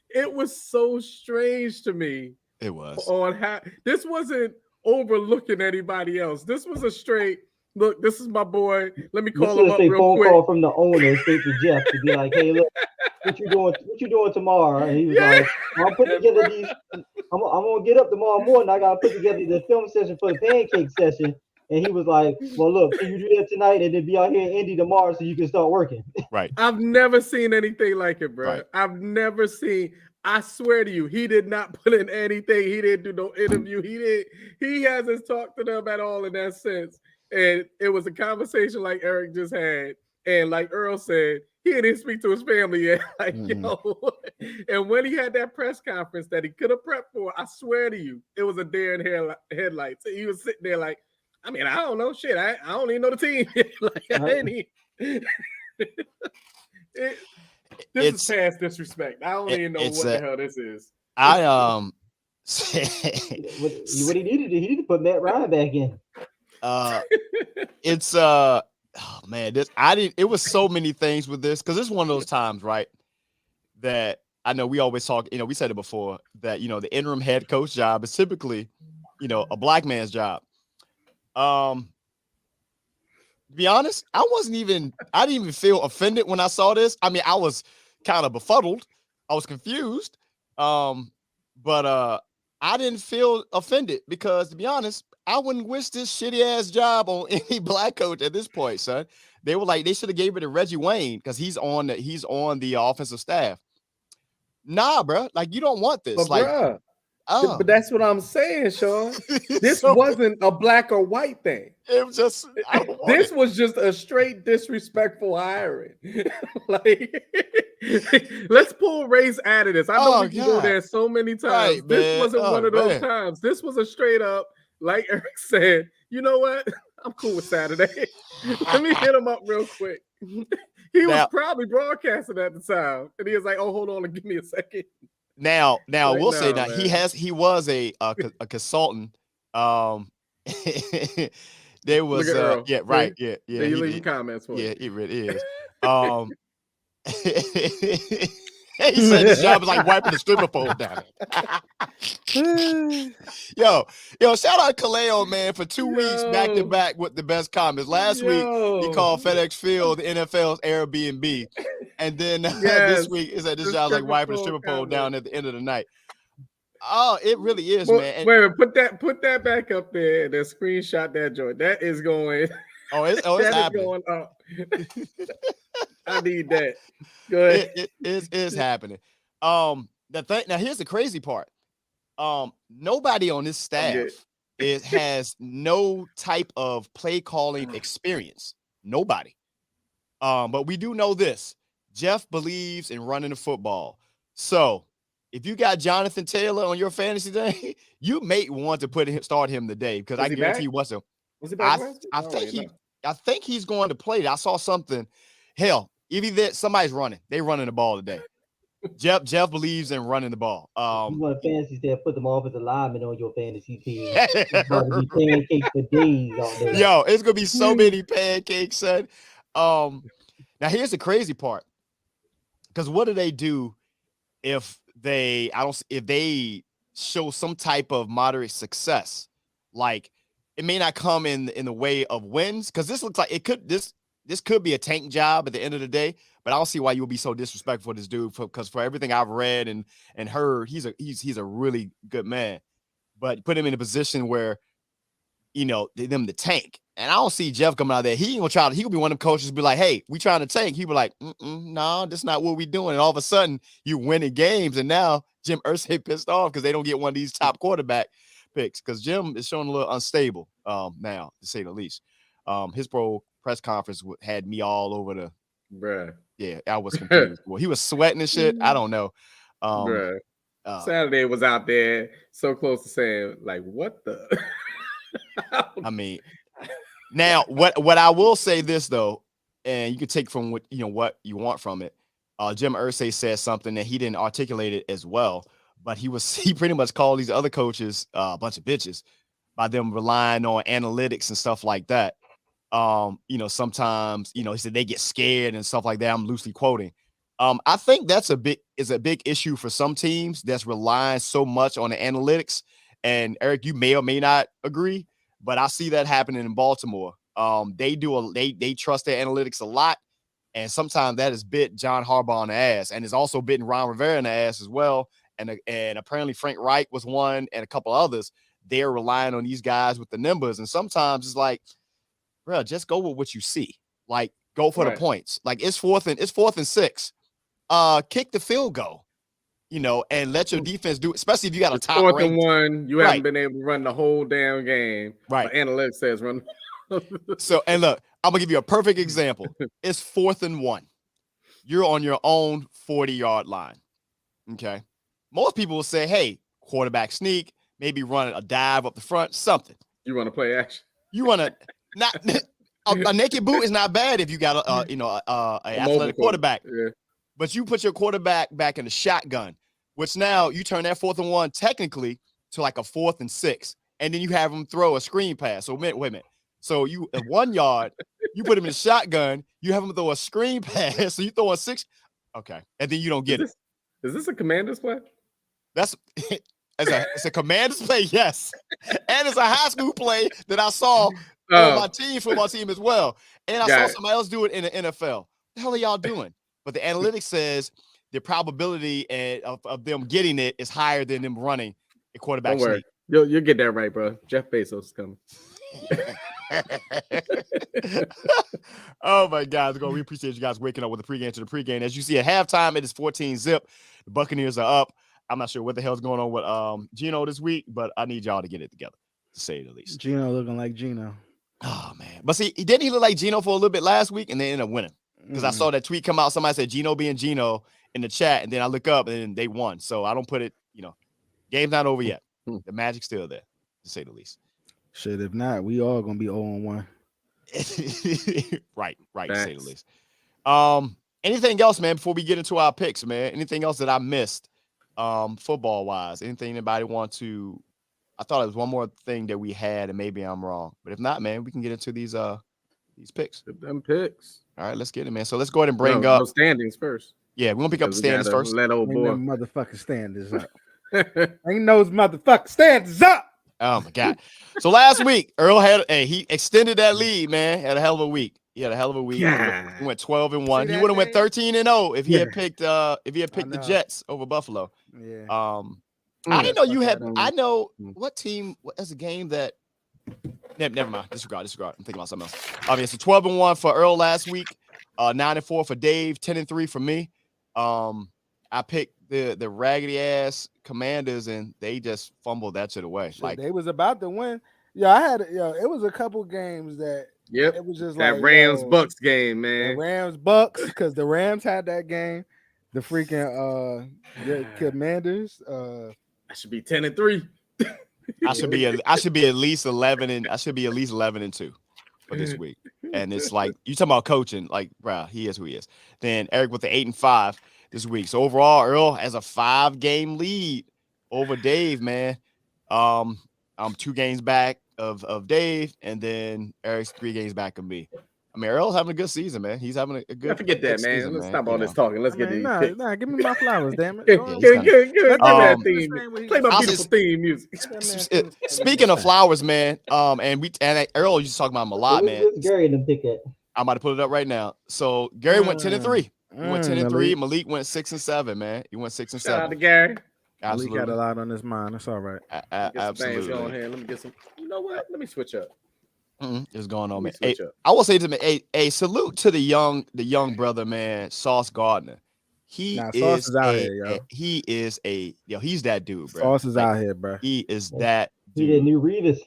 Speaker 2: It was so strange to me.
Speaker 1: It was.
Speaker 2: On how this wasn't overlooking anybody else. This was a straight look. This is my boy. Let me call him up real
Speaker 4: phone
Speaker 2: quick.
Speaker 4: Call from the owner straight to Jeff to be like, hey, look, what you doing tomorrow? And he was like, I'm putting together these. I'm gonna get up tomorrow morning. I gotta put together the film session for the pancake session. And he was like, well, look, can you do that tonight and then be out here in Indy tomorrow so you can start working?
Speaker 1: Right.
Speaker 2: I've never seen anything like it, bro.
Speaker 1: Right.
Speaker 2: I've never seen. I swear to you, he did not put in anything. He didn't do no interview. He hasn't talked to them at all in that sense. And it was a conversation like Eric just had. And like Earl said, he didn't speak to his family yet. Like, yo. And when he had that press conference that he could have prepped for, I swear to you, it was a deer in headlights. He was sitting there like, I mean, I don't know shit. I don't even know the team. Like, this is past disrespect. I don't even know what the hell this is.
Speaker 4: What he needed to put Matt Ryan back in.
Speaker 1: It's oh man, it was so many things with this because it's one of those times, right? That I know we always talk, we said it before that the interim head coach job is typically, a black man's job. To be honest, I didn't even feel offended when I saw this. I mean, I was kind of befuddled. I was confused. But I didn't feel offended because, to be honest, I wouldn't wish this shitty ass job on any black coach at this point, son. They were like, they should have gave it to Reggie Wayne because he's on the offensive staff. Nah, bro, like you don't want this.
Speaker 2: But but that's what I'm saying, Shawn. This wasn't a black or white thing.
Speaker 1: It was just
Speaker 2: this was just a straight disrespectful hiring. Like, let's pull race out of this. I know we can go there so many times.
Speaker 1: Right,
Speaker 2: this wasn't one of those times. This was a straight up, like Eric said, you know what? I'm cool with Saturday. Let me hit him up real quick. He was probably broadcasting at the time, and he was like, "Oh, hold on, and give me a second."
Speaker 1: Now, we'll say that he was a consultant. There was right. Yeah.
Speaker 2: You leave comments for
Speaker 1: it really is. He said his job is like wiping the stripper pole down. Yo, shout out Kaleo, man, for 2 weeks back to back with the best comments. Last week he called FedEx Field the NFL's Airbnb, and then this week he said this job is like wiping the stripper pole down at the end of the night. Oh, it really is, man.
Speaker 2: Wait, put that back up there. The screenshot that joint. That is going.
Speaker 1: It's happening.
Speaker 2: Going up. I need that. Go ahead.
Speaker 1: It is happening. The thing now, here's the crazy part. Nobody on this staff has no type of play calling experience. Nobody. But we do know this. Jeff believes in running the football. So if you got Jonathan Taylor on your fantasy day, you may want to start him today because I guarantee you
Speaker 2: Was he back?
Speaker 1: I think he's going to play. I saw something. Hell, if somebody's running, they running the ball today. Jeff believes in running the ball.
Speaker 4: You want fantasy there, put them offensive linemen on your fantasy team. It's going to be pancakes for days out there.
Speaker 1: Yo, it's gonna be so many pancakes, son. Now here's the crazy part. Because what do they do if they show some type of moderate success? Like it may not come in the way of wins, because this looks like this could be a tank job at the end of the day. But I don't see why you would be so disrespectful to this dude, because for everything I've read and heard, he's a really good man. But put him in a position where, them to tank. And I don't see Jeff coming out there. He ain't gonna try to. He could be one of them coaches, be like, "Hey, we trying to tank." He be like, "No, that's not what we doing." And all of a sudden, you winning games, and now Jim Irsay pissed off because they don't get one of these top quarterback picks, because Jim is showing a little unstable now, to say the least. His press conference had me all over the.
Speaker 2: Bruh.
Speaker 1: Yeah, I was confused. Well, he was sweating and shit. I don't know.
Speaker 2: Bruh. Saturday was out there so close to saying, like, what the?
Speaker 1: I mean, now what I will say this though, and you can take from what you want from it. Jim Irsay said something that he didn't articulate it as well, but he pretty much called these other coaches a bunch of bitches. by them relying on analytics and stuff like that. Sometimes, he said they get scared and stuff like that. I'm loosely quoting. I think that's a big issue for some teams that's relying so much on the analytics. And Eric, you may or may not agree, but I see that happening in Baltimore. They trust their analytics a lot, and sometimes that has bit John Harbaugh in the ass, and it's also bitten Ron Rivera in the ass as well. And apparently Frank Reich was one, and a couple others. They're relying on these guys with the numbers, and sometimes it's like, bro, just go with what you see. Like, go for the points. Like, it's fourth and 6. Kick the field goal, and let your defense do it, especially if you got a top
Speaker 2: 4th and 1. You haven't been able to run the whole damn game.
Speaker 1: Right.
Speaker 2: But analytics says run.
Speaker 1: So, and look, I'm gonna give you a perfect example. It's 4th and 1. You're on your own 40-yard line. Okay. Most people will say, hey, quarterback sneak, maybe run a dive up the front, something.
Speaker 2: You want to play action.
Speaker 1: You want to not a naked boot is not bad if you got a athletic quarterback.
Speaker 2: Yeah.
Speaker 1: But you put your quarterback back in the shotgun, which now you turn that 4th and 1 technically to like a 4th and 6, and then you have him throw a screen pass. So wait a minute. So you at 1 yard, you put him in the shotgun, you have him throw a screen pass, so you throw a 6. Okay, and then you don't get it.
Speaker 2: Is this a Commander's play?
Speaker 1: That's it's a Commander's play, yes, and it's a high school play that I saw on my football team as well, and I saw somebody else do it in the NFL. What the hell are y'all doing? But the analytics says the probability of them getting it is higher than them running a quarterback sneak.
Speaker 2: You'll get that right, bro. Jeff Bezos is coming.
Speaker 1: Oh my God, we appreciate you guys waking up with the pregame to the pregame. As you see at halftime, it is 14-zip. The Buccaneers are up. I'm not sure what the hell's going on with Gino this week, but I need y'all to get it together, to say the least.
Speaker 3: Gino looking like Gino.
Speaker 1: Oh man, but see, didn't he look like Gino for a little bit last week, and they ended up winning? Because I saw that tweet come out. Somebody said Gino being Gino in the chat, and then I look up and they won. So I don't put it, game's not over yet. The magic's still there, to say the least.
Speaker 3: Shit, if not, we all gonna be 0-1.
Speaker 1: Right, to say the least. Anything else, man, before we get into our picks, man? Anything else that I missed, football wise? Anything anybody want to? I thought it was one more thing that we had, and maybe I'm wrong. But if not, man, we can get into these picks.
Speaker 2: Them picks.
Speaker 1: All right, let's get it, man. So let's go ahead and bring up
Speaker 2: standings first.
Speaker 1: Yeah, we're gonna pick up the standings first.
Speaker 2: Let old boy
Speaker 3: motherfucking standings up. Ain't those motherfucking standings up.
Speaker 1: Oh my God. So last week, Earl he extended that lead, man. Had a hell of a week. He had a hell of a week.
Speaker 2: Yeah.
Speaker 1: He went 12-1. He would have went 13-0 if he had picked the Jets over Buffalo.
Speaker 3: Yeah.
Speaker 1: I didn't know you had. I know what team. What is a game that? Never mind. Disregard. I'm thinking about something else. Obviously, 12-1 for Earl last week. 9-4 for Dave. 10-3 for me. I picked the raggedy ass Commanders, and they just fumbled that shit away.
Speaker 3: Shit, like they was about to win. Yeah, it was a couple games that.
Speaker 2: Yep.
Speaker 3: It was just
Speaker 2: that
Speaker 3: like
Speaker 2: Rams Bucks game, man.
Speaker 3: The Rams Bucks, because the Rams had that game. The freaking the Commanders.
Speaker 2: I should be 10-3.
Speaker 1: I should be at least 11-2 for this week. And it's like you talking about coaching, like, bro, he is who he is. Then Eric with the 8-5 this week. So overall, Earl has a 5-game lead over Dave, man. I'm 2 games back of Dave, and then Eric's 3 games back of me. I mean, Earl's having a good season, man. He's having a good.
Speaker 2: I forget that, man.
Speaker 1: Season,
Speaker 2: Let's stop all this talking. Let's get these picks.
Speaker 3: Nah, give me my flowers, damn it.
Speaker 2: Play my beautiful theme music.
Speaker 1: Speaking of flowers, man, and Earl used to talk about him a lot, man.
Speaker 4: Gary didn't pick it.
Speaker 1: I'm about to put it up right now. So Gary went 10-3. He went 10-3. Malik went 6-7, man. He went 6-7.
Speaker 2: Shout out to Gary.
Speaker 3: Absolutely. Malik got a lot on his mind. That's all right.
Speaker 1: Absolutely.
Speaker 2: Let me get some. You know what? Let me switch up.
Speaker 1: What's going on, man? Hey, I will say to him, a salute to the young brother, man, Sauce Gardner. He's that dude, bro.
Speaker 3: Sauce is out here, bro.
Speaker 1: He is that dude.
Speaker 4: He the new Revis.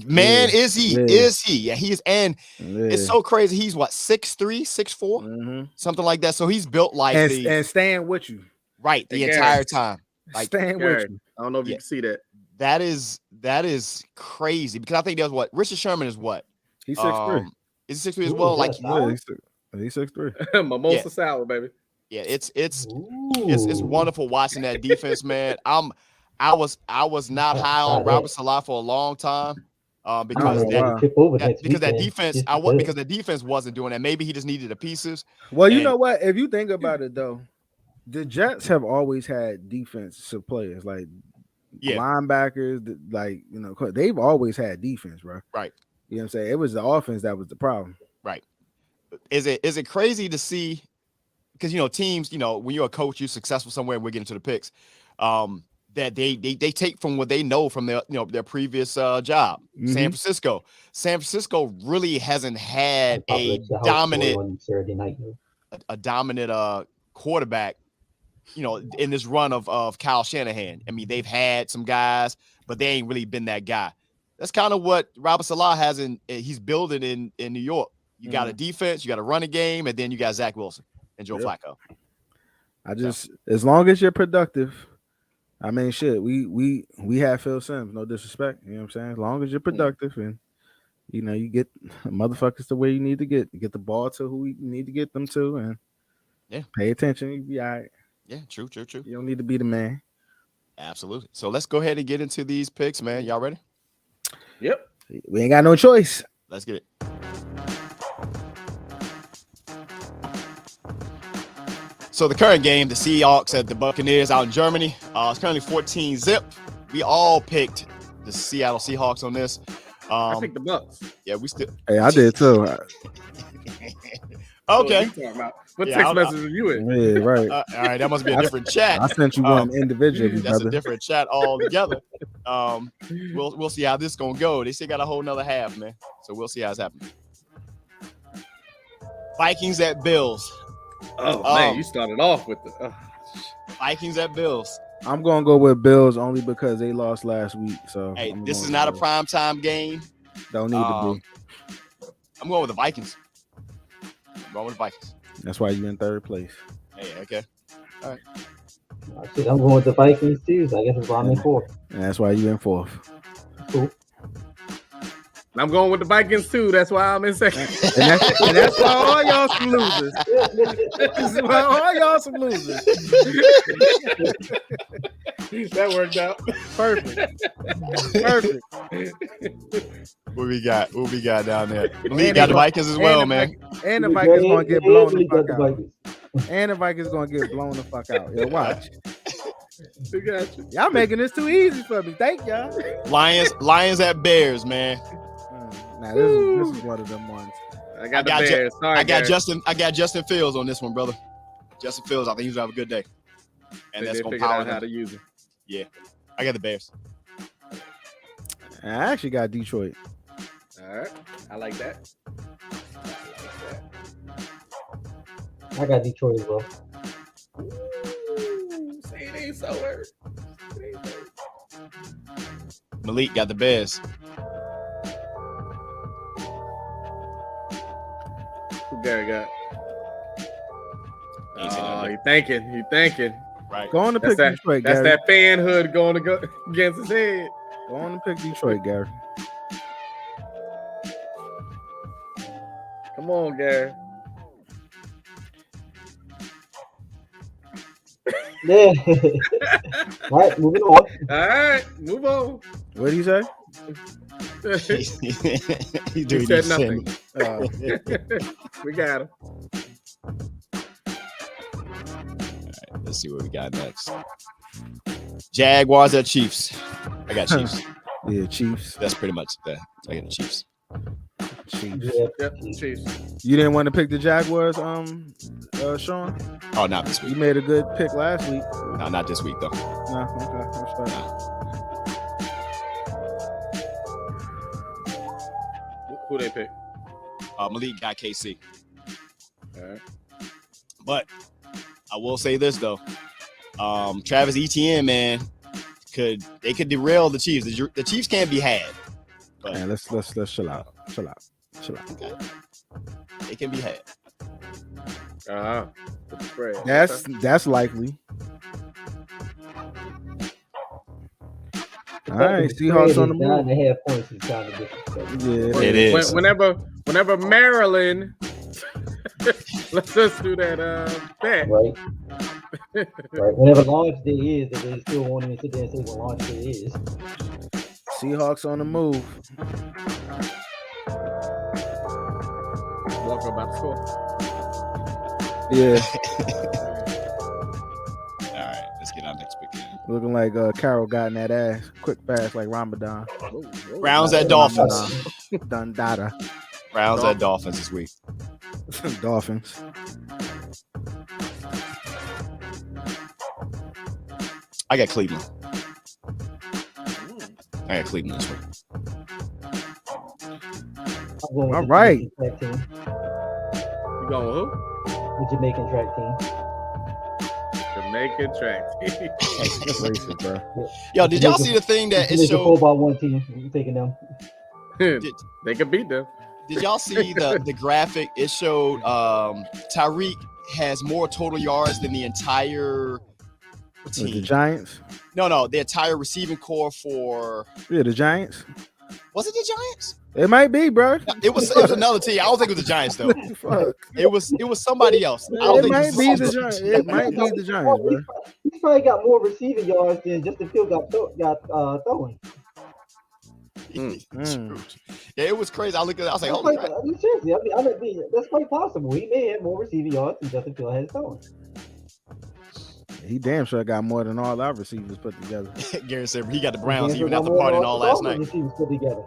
Speaker 1: Man, is he? Is he? Yeah, he is. And it's so crazy. He's what, 6'3", 6'4", something like that. So he's built like
Speaker 3: and staying with you.
Speaker 1: Right, the entire time. Like
Speaker 3: staying with you.
Speaker 2: I don't know if you can see that.
Speaker 1: That is crazy, because I think that's what Richard Sherman is. What
Speaker 3: he's 6'3".
Speaker 1: Is he 6'3" as well? Like
Speaker 3: he's 6'3".
Speaker 2: Mimosa sour, baby.
Speaker 1: Yeah, it's wonderful watching that defense, man. I was not high on Robert Salah for a long time. Because the defense wasn't doing that. Maybe he just needed the pieces.
Speaker 3: Well, you know what? If you think about it, though, the Jets have always had defensive players like linebackers. Like they've always had defense, bro.
Speaker 1: Right.
Speaker 3: You know what I'm saying? It was the offense that was the problem.
Speaker 1: Right. Is it crazy to see? Because teams, when you're a coach, you're successful somewhere. And we're getting to the picks. That they take from what they know from their previous job.
Speaker 3: Mm-hmm.
Speaker 1: San Francisco really hasn't had a dominant quarterback, in this run of Kyle Shanahan. I mean, they've had some guys, but they ain't really been that guy. That's kind of what Robert Salah has he's building in New York. You got a defense, you got a running game, and then you got Zach Wilson and Joe Flacco.
Speaker 3: As long as you're productive. I mean, shit, we have Phil Simms, no disrespect. You know what I'm saying? As long as you're productive and, you get motherfuckers to where you need to get the ball to who you need to get them to and pay attention, you'll be all right.
Speaker 1: Yeah, true.
Speaker 3: You don't need to be the man.
Speaker 1: Absolutely. So let's go ahead and get into these picks, man. Y'all ready?
Speaker 2: Yep.
Speaker 3: We ain't got no choice.
Speaker 1: Let's get it. So the current game, the Seahawks at the Buccaneers out in Germany. It's currently 14-0. We all picked the Seattle Seahawks on this.
Speaker 2: I picked the Bucks.
Speaker 1: Yeah, we still.
Speaker 3: Hey, I did too.
Speaker 1: Okay.
Speaker 2: What text message are you in?
Speaker 3: Yeah, right.
Speaker 1: All right, that must be a different chat.
Speaker 3: I sent you one individually.
Speaker 1: That's
Speaker 3: brother.
Speaker 1: a different chat altogether. We'll see how this is gonna go. They still got a whole nother half, man. So we'll see how it's happening. Vikings at Bills.
Speaker 2: Oh man, you started off with the
Speaker 1: Vikings at Bills.
Speaker 3: I'm gonna go with Bills only because they lost last week. So
Speaker 1: hey, this is not a primetime game.
Speaker 3: Don't need to be.
Speaker 1: I'm going with the Vikings.
Speaker 3: That's why you're in third place.
Speaker 1: Hey, okay. All right.
Speaker 4: I'm going with the Vikings too. So I guess it's why I'm in fourth.
Speaker 3: And that's why you're in fourth.
Speaker 4: Cool.
Speaker 2: I'm going with the Vikings too. That's why I'm in second.
Speaker 3: and that's why all y'all some losers. That's why all y'all some losers.
Speaker 2: That worked out.
Speaker 3: Perfect.
Speaker 1: What we got down there? We got the Vikings as well, man.
Speaker 3: And the Vikings gonna get blown the fuck out. And the Vikings gonna get blown the fuck out. Yo, watch.
Speaker 2: We got you.
Speaker 3: Y'all making this too easy for me. Thank y'all.
Speaker 1: Lions at Bears, man.
Speaker 3: Nah, this is one of them ones.
Speaker 2: I got the Bears. Sorry,
Speaker 1: I got Justin Fields on this one, brother. Justin Fields, I think he's gonna have a good day. And that's gonna power
Speaker 2: out how to use it.
Speaker 1: Yeah. I got the Bears.
Speaker 3: I actually got Detroit.
Speaker 2: All right. I like that.
Speaker 4: I got Detroit as well.
Speaker 2: Say it ain't so hurt.
Speaker 1: Malik got the Bears.
Speaker 2: Who Gary got? He thinking.
Speaker 1: Right.
Speaker 3: Go on to pick Detroit,
Speaker 2: That's
Speaker 3: Gary.
Speaker 2: that fanhood going to go against his head.
Speaker 3: Go on to pick Detroit, Gary.
Speaker 2: Come on, Gary.
Speaker 4: Yeah. All right, moving on.
Speaker 2: All right, move on.
Speaker 3: What did he say?
Speaker 2: He said nothing. We got him.
Speaker 1: Let's see what we got next. Jaguars at Chiefs. I got Chiefs.
Speaker 3: Yeah, Chiefs.
Speaker 1: That's pretty much that. I got the Chiefs.
Speaker 3: Chiefs.
Speaker 2: Yep, Chiefs.
Speaker 3: You didn't want to pick the Jaguars, Shawn?
Speaker 1: Oh, not this week.
Speaker 3: You made a good pick last week.
Speaker 1: No, not this week though.
Speaker 3: No, okay. Respect.
Speaker 2: Who they pick?
Speaker 1: Malik got KC.
Speaker 2: All right.
Speaker 1: But I will say this though. Travis Etienne, man, could derail the Chiefs. The Chiefs can't be had. But
Speaker 3: man, let's chill out.
Speaker 1: Okay. They can be had.
Speaker 3: That's likely. All right, Seahawks on the move.
Speaker 4: 9.5 points is kind of different.
Speaker 3: Yeah,
Speaker 1: it is.
Speaker 2: Whenever Maryland, let's just do that bet.
Speaker 4: Right. Right. Whenever launch day is, that they still won't even sit there and say what launch day is.
Speaker 3: Seahawks on the move.
Speaker 2: Walker about to score.
Speaker 3: Yeah.
Speaker 1: All right, let's get our next pick.
Speaker 3: Looking like Carroll got in that ass. Quick pass like Ramadan.
Speaker 1: Browns at Dolphins.
Speaker 3: Dundada.
Speaker 1: Browns at Dolphins this week.
Speaker 3: Dolphins.
Speaker 1: I got Cleveland. I got Cleveland this week.
Speaker 3: All right.
Speaker 2: You going who?
Speaker 4: The Jamaican track team.
Speaker 2: Jamaican track team.
Speaker 3: That's racist, bro.
Speaker 1: Yo, did y'all see the thing that it showed?
Speaker 4: 4x1 team. You taking them?
Speaker 2: They could beat them.
Speaker 1: Did y'all see the graphic? It showed Tyreek has more total yards than the entire team.
Speaker 3: The Giants?
Speaker 1: No, the entire receiving core for
Speaker 3: the Giants.
Speaker 1: Was it the Giants?
Speaker 3: It might be, bro.
Speaker 1: It was another team. I don't think it was the Giants though. It was somebody else. I don't
Speaker 3: it
Speaker 1: think
Speaker 3: might be the Giants. It might be the Giants, bro.
Speaker 4: He's probably got more receiving yards than Justin Fields got throwing.
Speaker 1: Yeah, it was crazy. I looked at it. I was like, "Holy crap!"
Speaker 4: Seriously, I mean, that's quite possible. He may have more receiving yards than Justin Fields has throwing.
Speaker 3: He damn sure got more than all our receivers put together.
Speaker 1: Gary said he got the Browns even after partying all last night.
Speaker 4: Receivers put together.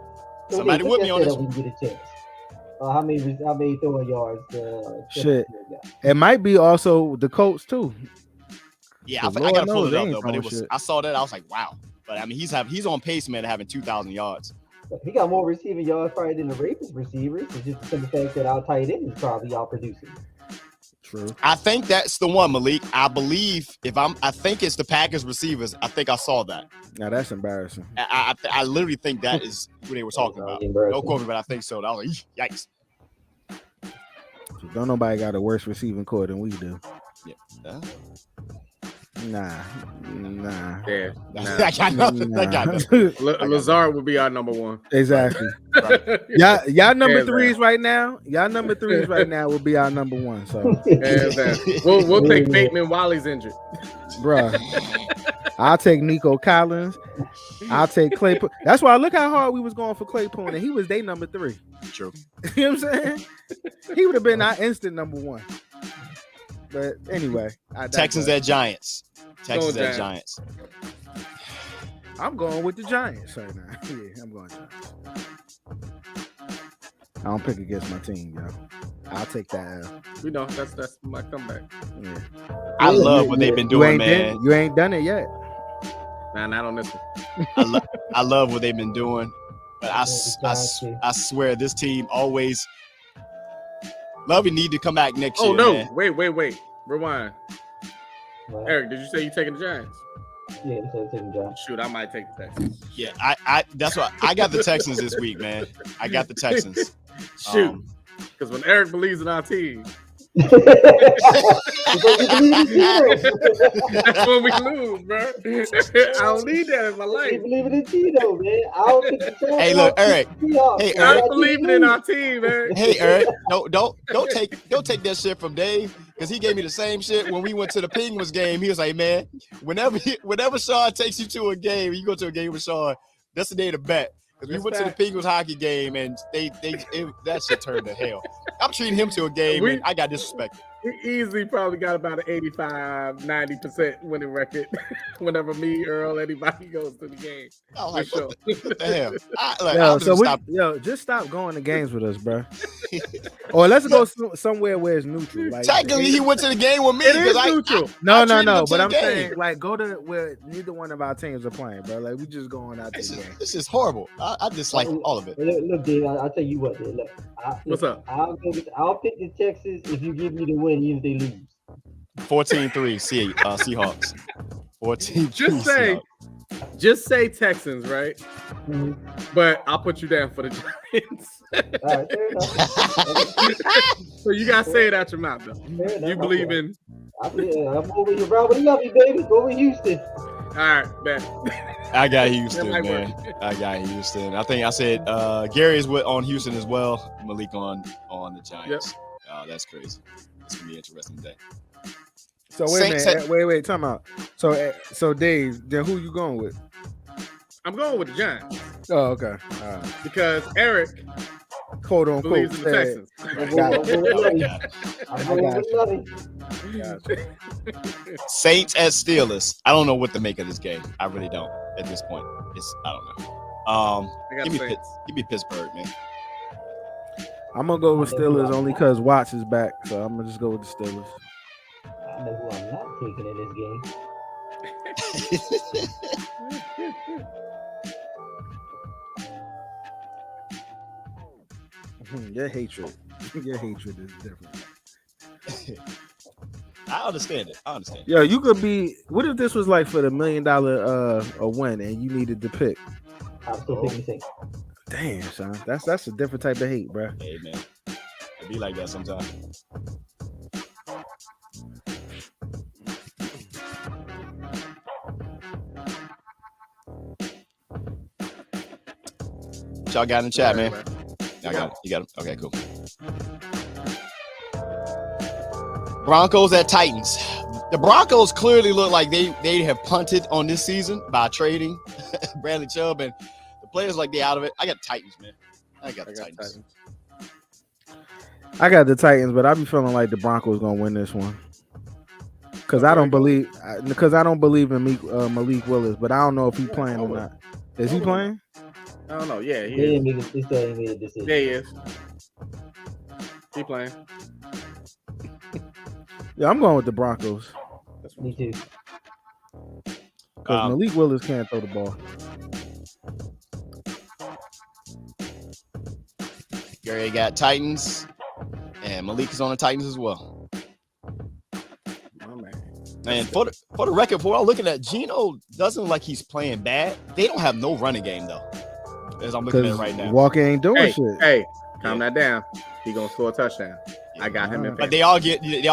Speaker 4: So
Speaker 1: somebody with me on this.
Speaker 4: We can get a chance. How many throwing yards?
Speaker 3: Shit, it might be also the Colts too.
Speaker 1: Yeah, I got to pull it up though. But it was I saw that I was like, wow. But I mean, he's on pace, man, to having 2,000 yards.
Speaker 4: He got more receiving yards probably than the Ravens receivers. It's just the fact that our tight end is probably out producing.
Speaker 3: True.
Speaker 1: I think that's the one, Malik. I believe I think it's the Packers receivers. I think I saw that.
Speaker 3: Now that's embarrassing.
Speaker 1: I literally think that is what they were talking about. No quote me, but I think so. I was like, yikes.
Speaker 3: Don't nobody got a worse receiving core than we do.
Speaker 1: Yeah.
Speaker 3: Nah.
Speaker 2: Yeah.
Speaker 1: I got nothing.
Speaker 2: Lazard would be our number one.
Speaker 3: Exactly. Right. Y'all number threes right now. Y'all number threes right now will be our number one. So
Speaker 2: we'll take Bateman while he's injured.
Speaker 3: Bruh. I'll take Nico Collins. I'll take Claypool. That's why look how hard we was going for Claypool, and he was their number 3.
Speaker 1: True.
Speaker 3: You know what I'm saying? He would have been our instant number 1. But anyway,
Speaker 1: Texans at Giants. Texans at Giants.
Speaker 3: I'm going with the Giants right now. Yeah, I'm going Giants. I don't pick against my team, yo. I'll take that L.
Speaker 2: We know that's my comeback.
Speaker 3: Yeah.
Speaker 1: I love what they've been doing, man.
Speaker 3: You ain't done it yet.
Speaker 2: Nah, not on this one.
Speaker 1: I love what they've been doing, but I swear this team always. Lovey need to come back next year.
Speaker 2: Oh no!
Speaker 1: Man.
Speaker 2: Wait. Rewind. What? Eric, did you say you taking the Giants?
Speaker 4: Yeah, I said taking the Giants.
Speaker 2: Shoot, I might take the Texans.
Speaker 1: Yeah, I that's why I got the Texans this week, man. I got the Texans.
Speaker 2: Shoot, because when Eric believes in our team, that's when we lose, bro. I don't need that in my life.
Speaker 4: You believe in Tito, man. I don't think the
Speaker 1: hey, look, Eric. Hey, Eric.
Speaker 2: I believe in our team, Eric.
Speaker 1: Hey, Eric. Don't take that shit from Dave, because he gave me the same shit when we went to the Penguins game. He was like, man, whenever Shawn takes you to a game, you go to a game with Shawn, that's the day to bet. Because we went to the Penguins hockey game and that shit turned to hell. I'm treating him to a game and I got disrespected.
Speaker 2: We easily probably got about an 85-90% winning record whenever me, Earl, anybody goes to the game.
Speaker 1: Oh, like, what the hell?
Speaker 3: Just stop going to games with us, bro. Or let's go somewhere where it's neutral. Like,
Speaker 1: technically, he went to the game with me.
Speaker 3: It is neutral. No. But I'm saying, like, go to where neither one of our teams are playing, bro. Like, we just going out to the game.
Speaker 1: This is horrible. I dislike all of it.
Speaker 4: Look, Dave, I'll tell you what, Dave. Look,
Speaker 2: what's up?
Speaker 4: I'll pick the Texans if you give me the win, even if they lose.
Speaker 1: 14-3 Seahawks. 14-3
Speaker 2: Just say Texans, right?
Speaker 4: Mm-hmm.
Speaker 2: But I'll put you down for the Giants.
Speaker 4: All right, fair enough.
Speaker 2: So you gotta say it out your mouth, though. You believe in?
Speaker 4: I'm over here, bro. What do you love me, baby? Go with Houston.
Speaker 2: All right, bet.
Speaker 1: I got Houston, man. I got Houston. I think I said Gary's on Houston as well. Malik on the Giants. Yep. That's crazy. It's gonna be an interesting day.
Speaker 3: So wait, time out. So Dave, then who you going with?
Speaker 2: I'm going with the Giants.
Speaker 3: Oh, okay.
Speaker 2: Because Eric,
Speaker 3: quote unquote,
Speaker 2: believes in the Texans.
Speaker 1: Saints at Steelers. I don't know what to make of this game. I really don't at this point. I don't know. Give me Pittsburgh, man.
Speaker 3: I'm gonna go with Steelers only because Watts is back, so I'm gonna just go with the Steelers.
Speaker 4: I know who I'm not taking in this game.
Speaker 3: Your hatred is different.
Speaker 1: I understand it.
Speaker 3: Yo, you could be. What if this was like for the $1 million a win and you needed to pick?
Speaker 4: I'm still picking Saints.
Speaker 3: Damn, son, that's a different type of hate, bro.
Speaker 1: Hey, man, it be like that sometimes. What y'all got in the chat, man? Y'all got it. You got it. Okay, cool. Broncos at Titans. The Broncos clearly look like they have punted on this season by trading Bradley Chubb, and the players like they out of it. I got Titans, man. I got the Titans.
Speaker 3: I got the Titans, but I be feeling like the Broncos gonna win this one because I don't believe in Malik Willis, but I don't know if he's playing or not. Is he playing?
Speaker 2: I don't know. Yeah, he is.
Speaker 4: He still ain't made a decision.
Speaker 2: Yeah, he is. He playing.
Speaker 3: Yeah, I'm going with the Broncos.
Speaker 4: Me too.
Speaker 3: Because Malik Willis can't throw the ball.
Speaker 1: Gary got Titans, and Malik is on the Titans as well.
Speaker 2: Oh, man.
Speaker 1: And for the record, for what I'm looking at, Geno doesn't look like he's playing bad. They don't have no running game though. As I'm looking at it right now,
Speaker 3: Walker ain't doing shit.
Speaker 2: Hey, calm that down. He gonna score a touchdown. Yeah. I got him in.
Speaker 1: But they all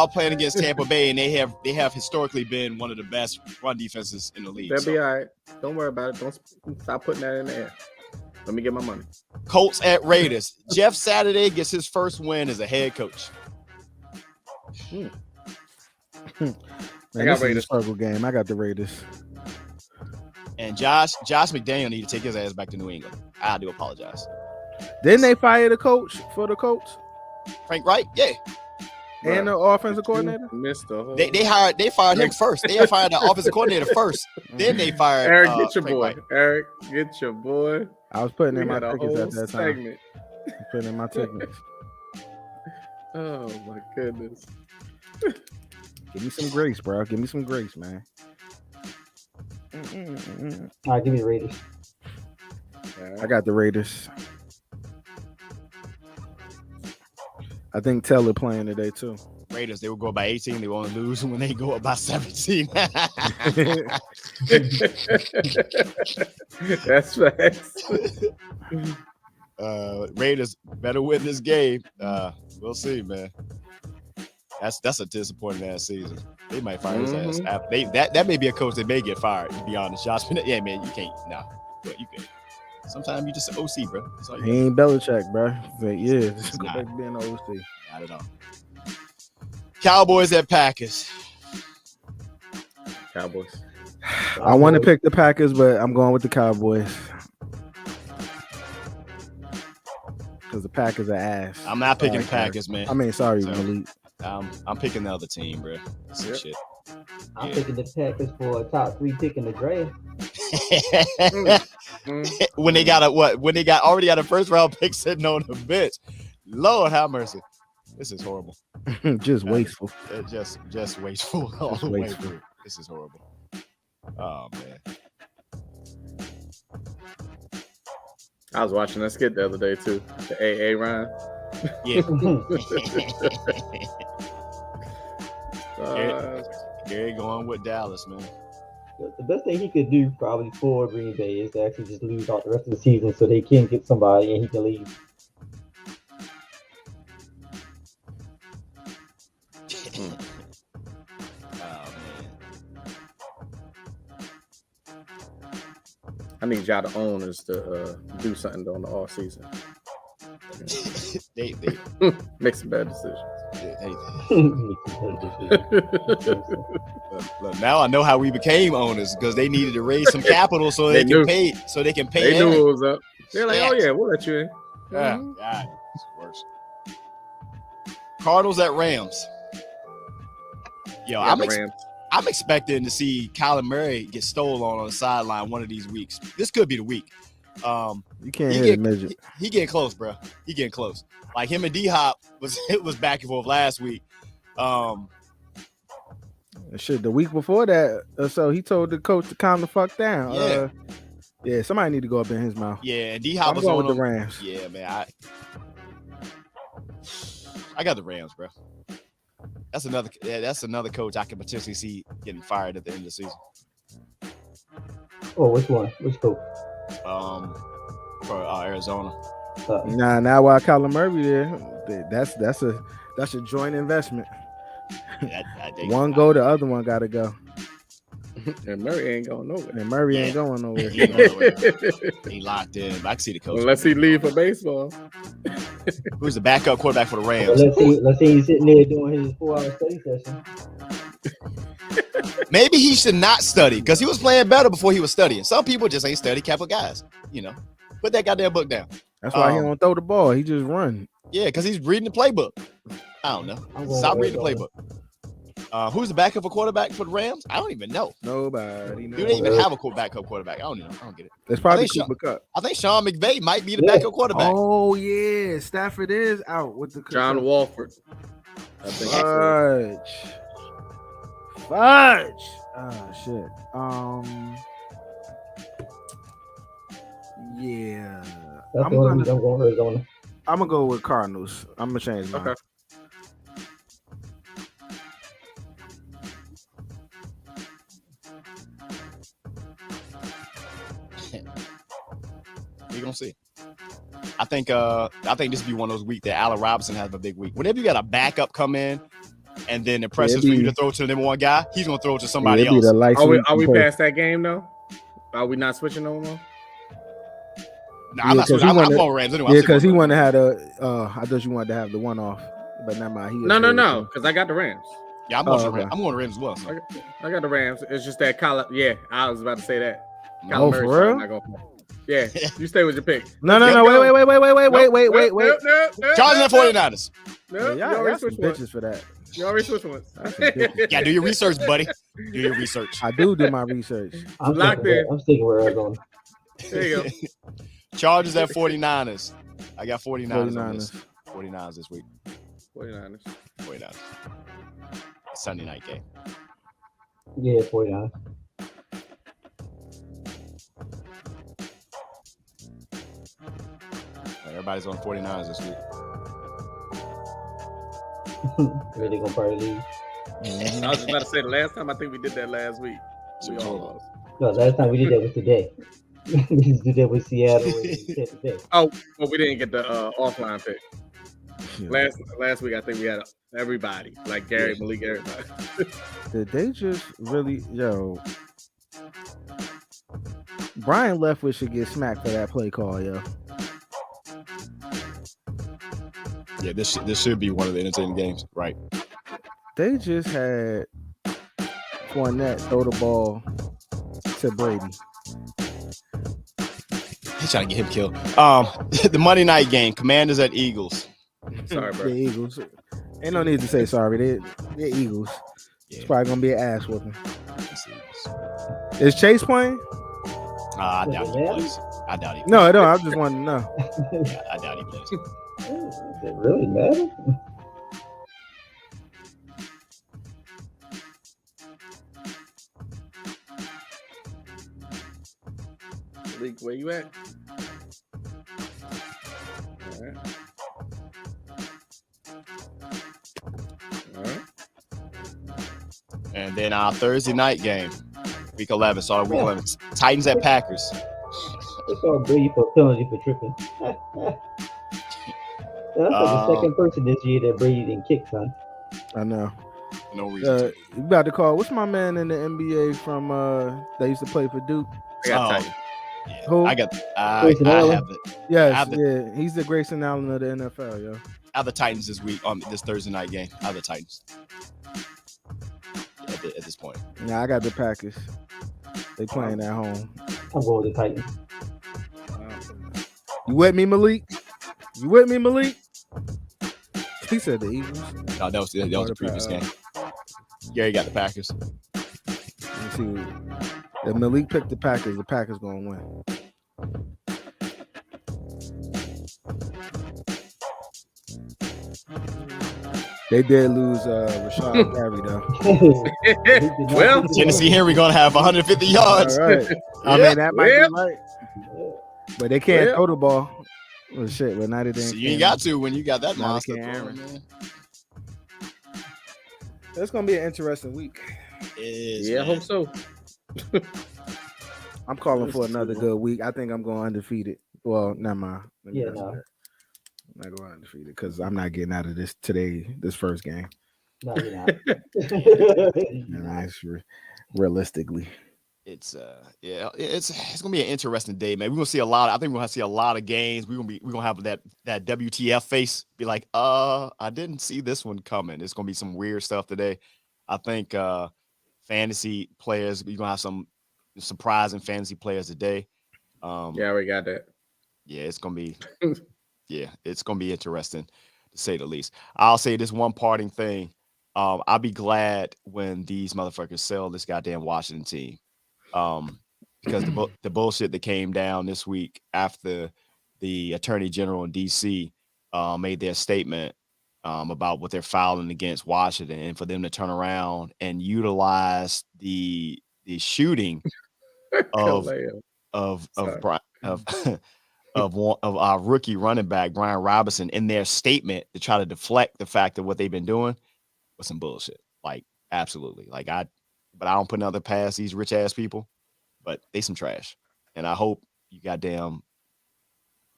Speaker 1: playing against Tampa Bay, and they have historically been one of the best run defenses in the league.
Speaker 2: They'll be all right. Don't worry about it. Don't stop putting that in the air. Let me get my money.
Speaker 1: Colts at Raiders. Jeff Saturday gets his first win as a head coach.
Speaker 3: Man, I got Raiders. Struggle game. I got the Raiders.
Speaker 1: And Josh McDaniel need to take his ass back to New England. I do apologize.
Speaker 3: Didn't they fire the coach for the Colts?
Speaker 1: Frank Wright? Yeah.
Speaker 3: And the offensive coordinator?
Speaker 1: They fired him first. They fired the offensive coordinator first. Then they fired
Speaker 2: Eric, get your boy.
Speaker 1: Wright.
Speaker 2: Eric, get your boy.
Speaker 3: I was putting in my tickets at that time. Putting in my tickets.
Speaker 2: Oh my goodness.
Speaker 3: Give me some grace, bro. Give me some grace, man.
Speaker 4: All right, give me the Raiders.
Speaker 3: I got the Raiders. I think Taylor playing today too.
Speaker 1: Raiders, they will go by 18. They won't lose when they go up by 17.
Speaker 2: That's facts.
Speaker 1: Raiders better win this game. We'll see, man. That's a disappointing ass season. They might fire his ass. That may be a coach that may get fired. To be honest, Josh. Yeah, man, you can't. No, you can't. Sometimes you just an OC, bro.
Speaker 3: He ain't Belichick, bro. But yeah, just go back to being an OC.
Speaker 1: Not at all. Cowboys at Packers.
Speaker 2: Cowboys.
Speaker 3: I want to pick the Packers, but I'm going with the Cowboys. Because the Packers are ass.
Speaker 1: I'm not picking the Packers, man.
Speaker 3: I mean, sorry, Malik.
Speaker 1: I'm picking the other team, bro. Shit.
Speaker 4: I'm picking the Packers for a top 3 pick in the draft.
Speaker 1: When they got already got a first round pick sitting on the bench. Lord have mercy. This is horrible.
Speaker 3: Just wasteful.
Speaker 1: Just wasteful all the way through. This is horrible. Oh man.
Speaker 2: I was watching that skit the other day too. The AA Ryan.
Speaker 1: Yeah. Gary going with Dallas, man.
Speaker 4: The best thing he could do probably for Green Bay is to actually just lose out the rest of the season so they can get somebody and he can leave.
Speaker 2: I need y'all the owners to do something during the off season.
Speaker 1: They
Speaker 2: make some bad decisions.
Speaker 1: shit. Hey. Look, now I know how we became owners because they needed to raise some capital so they can pay. So they can pay.
Speaker 2: They knew it was up. They're like, oh yeah, we'll let you in.
Speaker 1: Yeah, God, it's worse. Cardinals at Rams. Yo, I'm expecting to see Kyler Murray get stolen on the sideline one of these weeks. This could be the week.
Speaker 3: You can't hit a midget.
Speaker 1: He getting close, bro. He getting close. Like him and D-Hop was back and forth last week.
Speaker 3: Shit, the week before that, so he told the coach to calm the fuck down. Yeah, somebody need to go up in his mouth.
Speaker 1: Yeah, and D-Hop was
Speaker 3: going with the Rams.
Speaker 1: Yeah, man. I got the Rams, bro. That's another coach I can potentially see getting fired at the end of the season.
Speaker 4: Oh, which one? Which coach?
Speaker 1: For Arizona.
Speaker 3: Now while Kyler Murray there, that's a joint investment. One go, the other one got to go.
Speaker 2: And Murray ain't going nowhere.
Speaker 3: Ain't going nowhere.
Speaker 1: He locked in. I can see the coach.
Speaker 2: Unless he leave for baseball.
Speaker 1: Who's the backup quarterback for the Rams?
Speaker 4: Let's see he's sitting there doing his 4-hour study session.
Speaker 1: Maybe he should not study because he was playing better before he was studying. Some people just ain't study capital guys. Put that goddamn book down.
Speaker 3: That's why he don't throw the ball. He just run.
Speaker 1: Yeah, because he's reading the playbook. I don't know. Stop reading the playbook. Who's the backup for quarterback for the Rams? I don't even know.
Speaker 3: Nobody.
Speaker 1: Do they even have a backup quarterback? I don't know. I don't get it.
Speaker 3: It's probably Cooper Kupp.
Speaker 1: I think Sean McVay might be the backup quarterback.
Speaker 3: Oh yeah, Stafford is out with the
Speaker 2: John Walford. I think
Speaker 3: Fudge. Oh shit. Yeah. I'm gonna go with Cardinals. I'm gonna change mine. Okay.
Speaker 1: We're gonna see. I think this will be one of those weeks that Allen Robinson has a big week. Whenever you got a backup come in and then the pressure for you to throw to the number one guy, he's gonna throw it to somebody else.
Speaker 2: Are we past that game though? Are we not switching no more?
Speaker 1: No, I'm not switching. I'm going Rams anyway.
Speaker 3: Yeah, because he wanted to have I thought you wanted to have the one off, but never mind.
Speaker 2: No, because I got the Rams.
Speaker 1: Yeah, I'm going Rams. I'm going Rams as well. So.
Speaker 2: I got the Rams. It's just that Kyler. Yeah, I was about to say that.
Speaker 3: Oh, for real?
Speaker 2: Yeah, you stay with your pick.
Speaker 3: No. Wait.
Speaker 1: Chargers and 49ers.
Speaker 2: No,
Speaker 3: y'all already switched bitches for that.
Speaker 2: You already switched ones.
Speaker 1: Yeah, do your research, buddy. Do your research.
Speaker 3: I do my research.
Speaker 4: I'm sticking with Arizona.
Speaker 2: There you go.
Speaker 1: Chargers at 49ers. I got 49ers on this. 49ers this week.
Speaker 2: 49ers.
Speaker 1: Sunday night game.
Speaker 4: Yeah, 49ers.
Speaker 1: Everybody's on 49ers this week.
Speaker 4: Really gonna probably leave.
Speaker 2: I was just about to say the last time I think we did that last week. We almost.
Speaker 4: No, last time we did that was today. We just did that with Seattle today.
Speaker 2: Oh, well, we didn't get the offline pick. Yeah. Last week I think we had everybody, like Gary, Malik, everybody.
Speaker 3: Did they just really Brian Leftwich should get smacked for that play call, yo.
Speaker 1: Yeah, this should be one of the entertaining games, right?
Speaker 3: They just had Fournette throw the ball to Brady.
Speaker 1: He's trying to get him killed. The Monday night game, Commanders at Eagles.
Speaker 2: Sorry, bro.
Speaker 3: The Eagles. Ain't no need to say sorry. They're Eagles. Yeah. It's probably gonna be an ass whooping. Is Chase playing?
Speaker 1: I doubt he plays.
Speaker 3: No, I don't. I just wanted to know.
Speaker 1: Yeah, I doubt he plays.
Speaker 4: Does it really matter?
Speaker 2: League, where you at? All right.
Speaker 1: And then our Thursday night game, week 11. So week 11, Titans at Packers.
Speaker 4: It's all Brady for penalty for tripping. That's like the second person this year that Brady didn't kick, son.
Speaker 3: I know.
Speaker 1: No reason.
Speaker 3: You about to call? What's my man in the NBA from that used to play for Duke?
Speaker 1: Yeah,
Speaker 3: Who?
Speaker 1: I have it.
Speaker 3: Yes, yeah, he's the Grayson Allen of the NFL, yo.
Speaker 1: I have the Titans this week on this Thursday night game. I have the Titans at this point.
Speaker 3: Yeah, I got the Packers. They playing at home.
Speaker 4: I'm going with the Titans.
Speaker 3: You with me, Malik? You with me, Malik? He said the Eagles.
Speaker 1: No, that was the previous game. Gary got the Packers.
Speaker 3: Let's see. If Malik picked the Packers gonna win. They did lose Rashad Perry though.
Speaker 2: Well,
Speaker 1: Tennessee Henry gonna have 150 yards.
Speaker 3: All right. I mean that might be right. But they can't throw the ball. Well, shit, but now they didn't.
Speaker 1: You ain't got to when you got that monster.
Speaker 3: It's gonna be an interesting week.
Speaker 1: It is,
Speaker 2: I hope so.
Speaker 3: I'm calling for another good week. I think I'm going undefeated. Well, never mind.
Speaker 4: Yeah, no.
Speaker 3: I'm not going undefeated because I'm not getting out of this first game.
Speaker 4: No, you're not.
Speaker 3: Realistically.
Speaker 1: It's gonna be an interesting day, man. We're gonna see a lot. I think we're gonna see a lot of games. We're gonna have that WTF face. Be like, I didn't see this one coming. It's gonna be some weird stuff today. I think fantasy players. We're gonna have some surprising fantasy players today.
Speaker 2: Yeah, we got that.
Speaker 1: Yeah, it's gonna be. Yeah, it's gonna be interesting to say the least. I'll say this one parting thing. I'll be glad when these motherfuckers sell this goddamn Washington team. Because the bullshit that came down this week after the Attorney General in DC made their statement about what they're filing against Washington, and for them to turn around and utilize the shooting of our rookie running back Brian Robinson in their statement to try to deflect the fact of what they've been doing was some bullshit. Like absolutely. But I don't put another past these rich ass people, but they some trash. And I hope you goddamn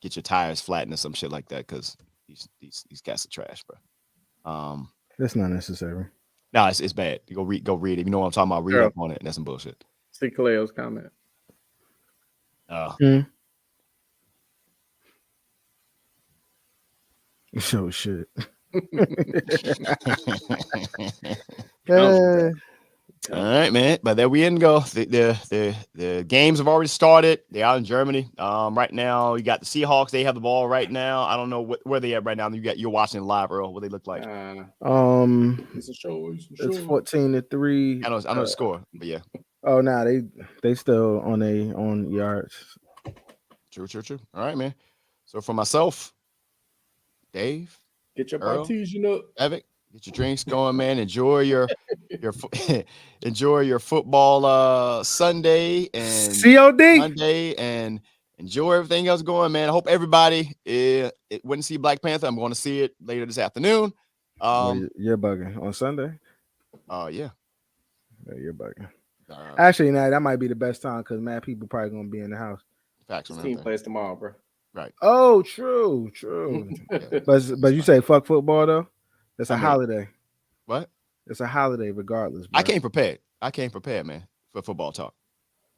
Speaker 1: get your tires flattened or some shit like that, because these guys are trash, bro.
Speaker 3: That's not necessary.
Speaker 1: No, it's bad. You go read it. You know what I'm talking about? Read up on it, and that's some bullshit.
Speaker 2: See Kaleo's comment.
Speaker 3: So shit.
Speaker 1: All right, man. But there we end go. The games have already started. They're out in Germany. Right now you got the Seahawks. They have the ball right now. I don't know where they at right now. You're watching live, Earl. What they look like?
Speaker 3: It's a show. It's 14-3.
Speaker 1: I know the score, but yeah.
Speaker 3: Oh, nah, they still on yards.
Speaker 1: True. All right, man. So for myself, Dave,
Speaker 2: get your Partisan up,
Speaker 1: Evic. Get your drinks going, man. Enjoy your football Sunday and
Speaker 3: COD
Speaker 1: Monday, and enjoy everything else going, man. I hope everybody went to see Black Panther. I'm going to see it later this afternoon.
Speaker 3: You're bugging on Sunday.
Speaker 1: Yeah,
Speaker 3: you're bugging. Actually, that might be the best time because mad people probably gonna be in the house.
Speaker 1: Facts.
Speaker 2: Team plays tomorrow, bro.
Speaker 1: Right.
Speaker 3: Oh, true. Yeah. But you say fuck football though. It's a holiday.
Speaker 1: What?
Speaker 3: It's a holiday regardless, bro.
Speaker 1: I came prepared, man, for football talk.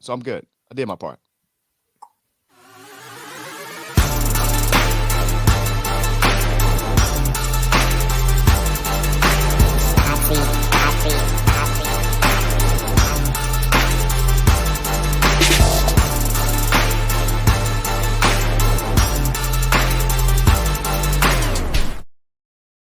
Speaker 1: So I'm good. I did my part.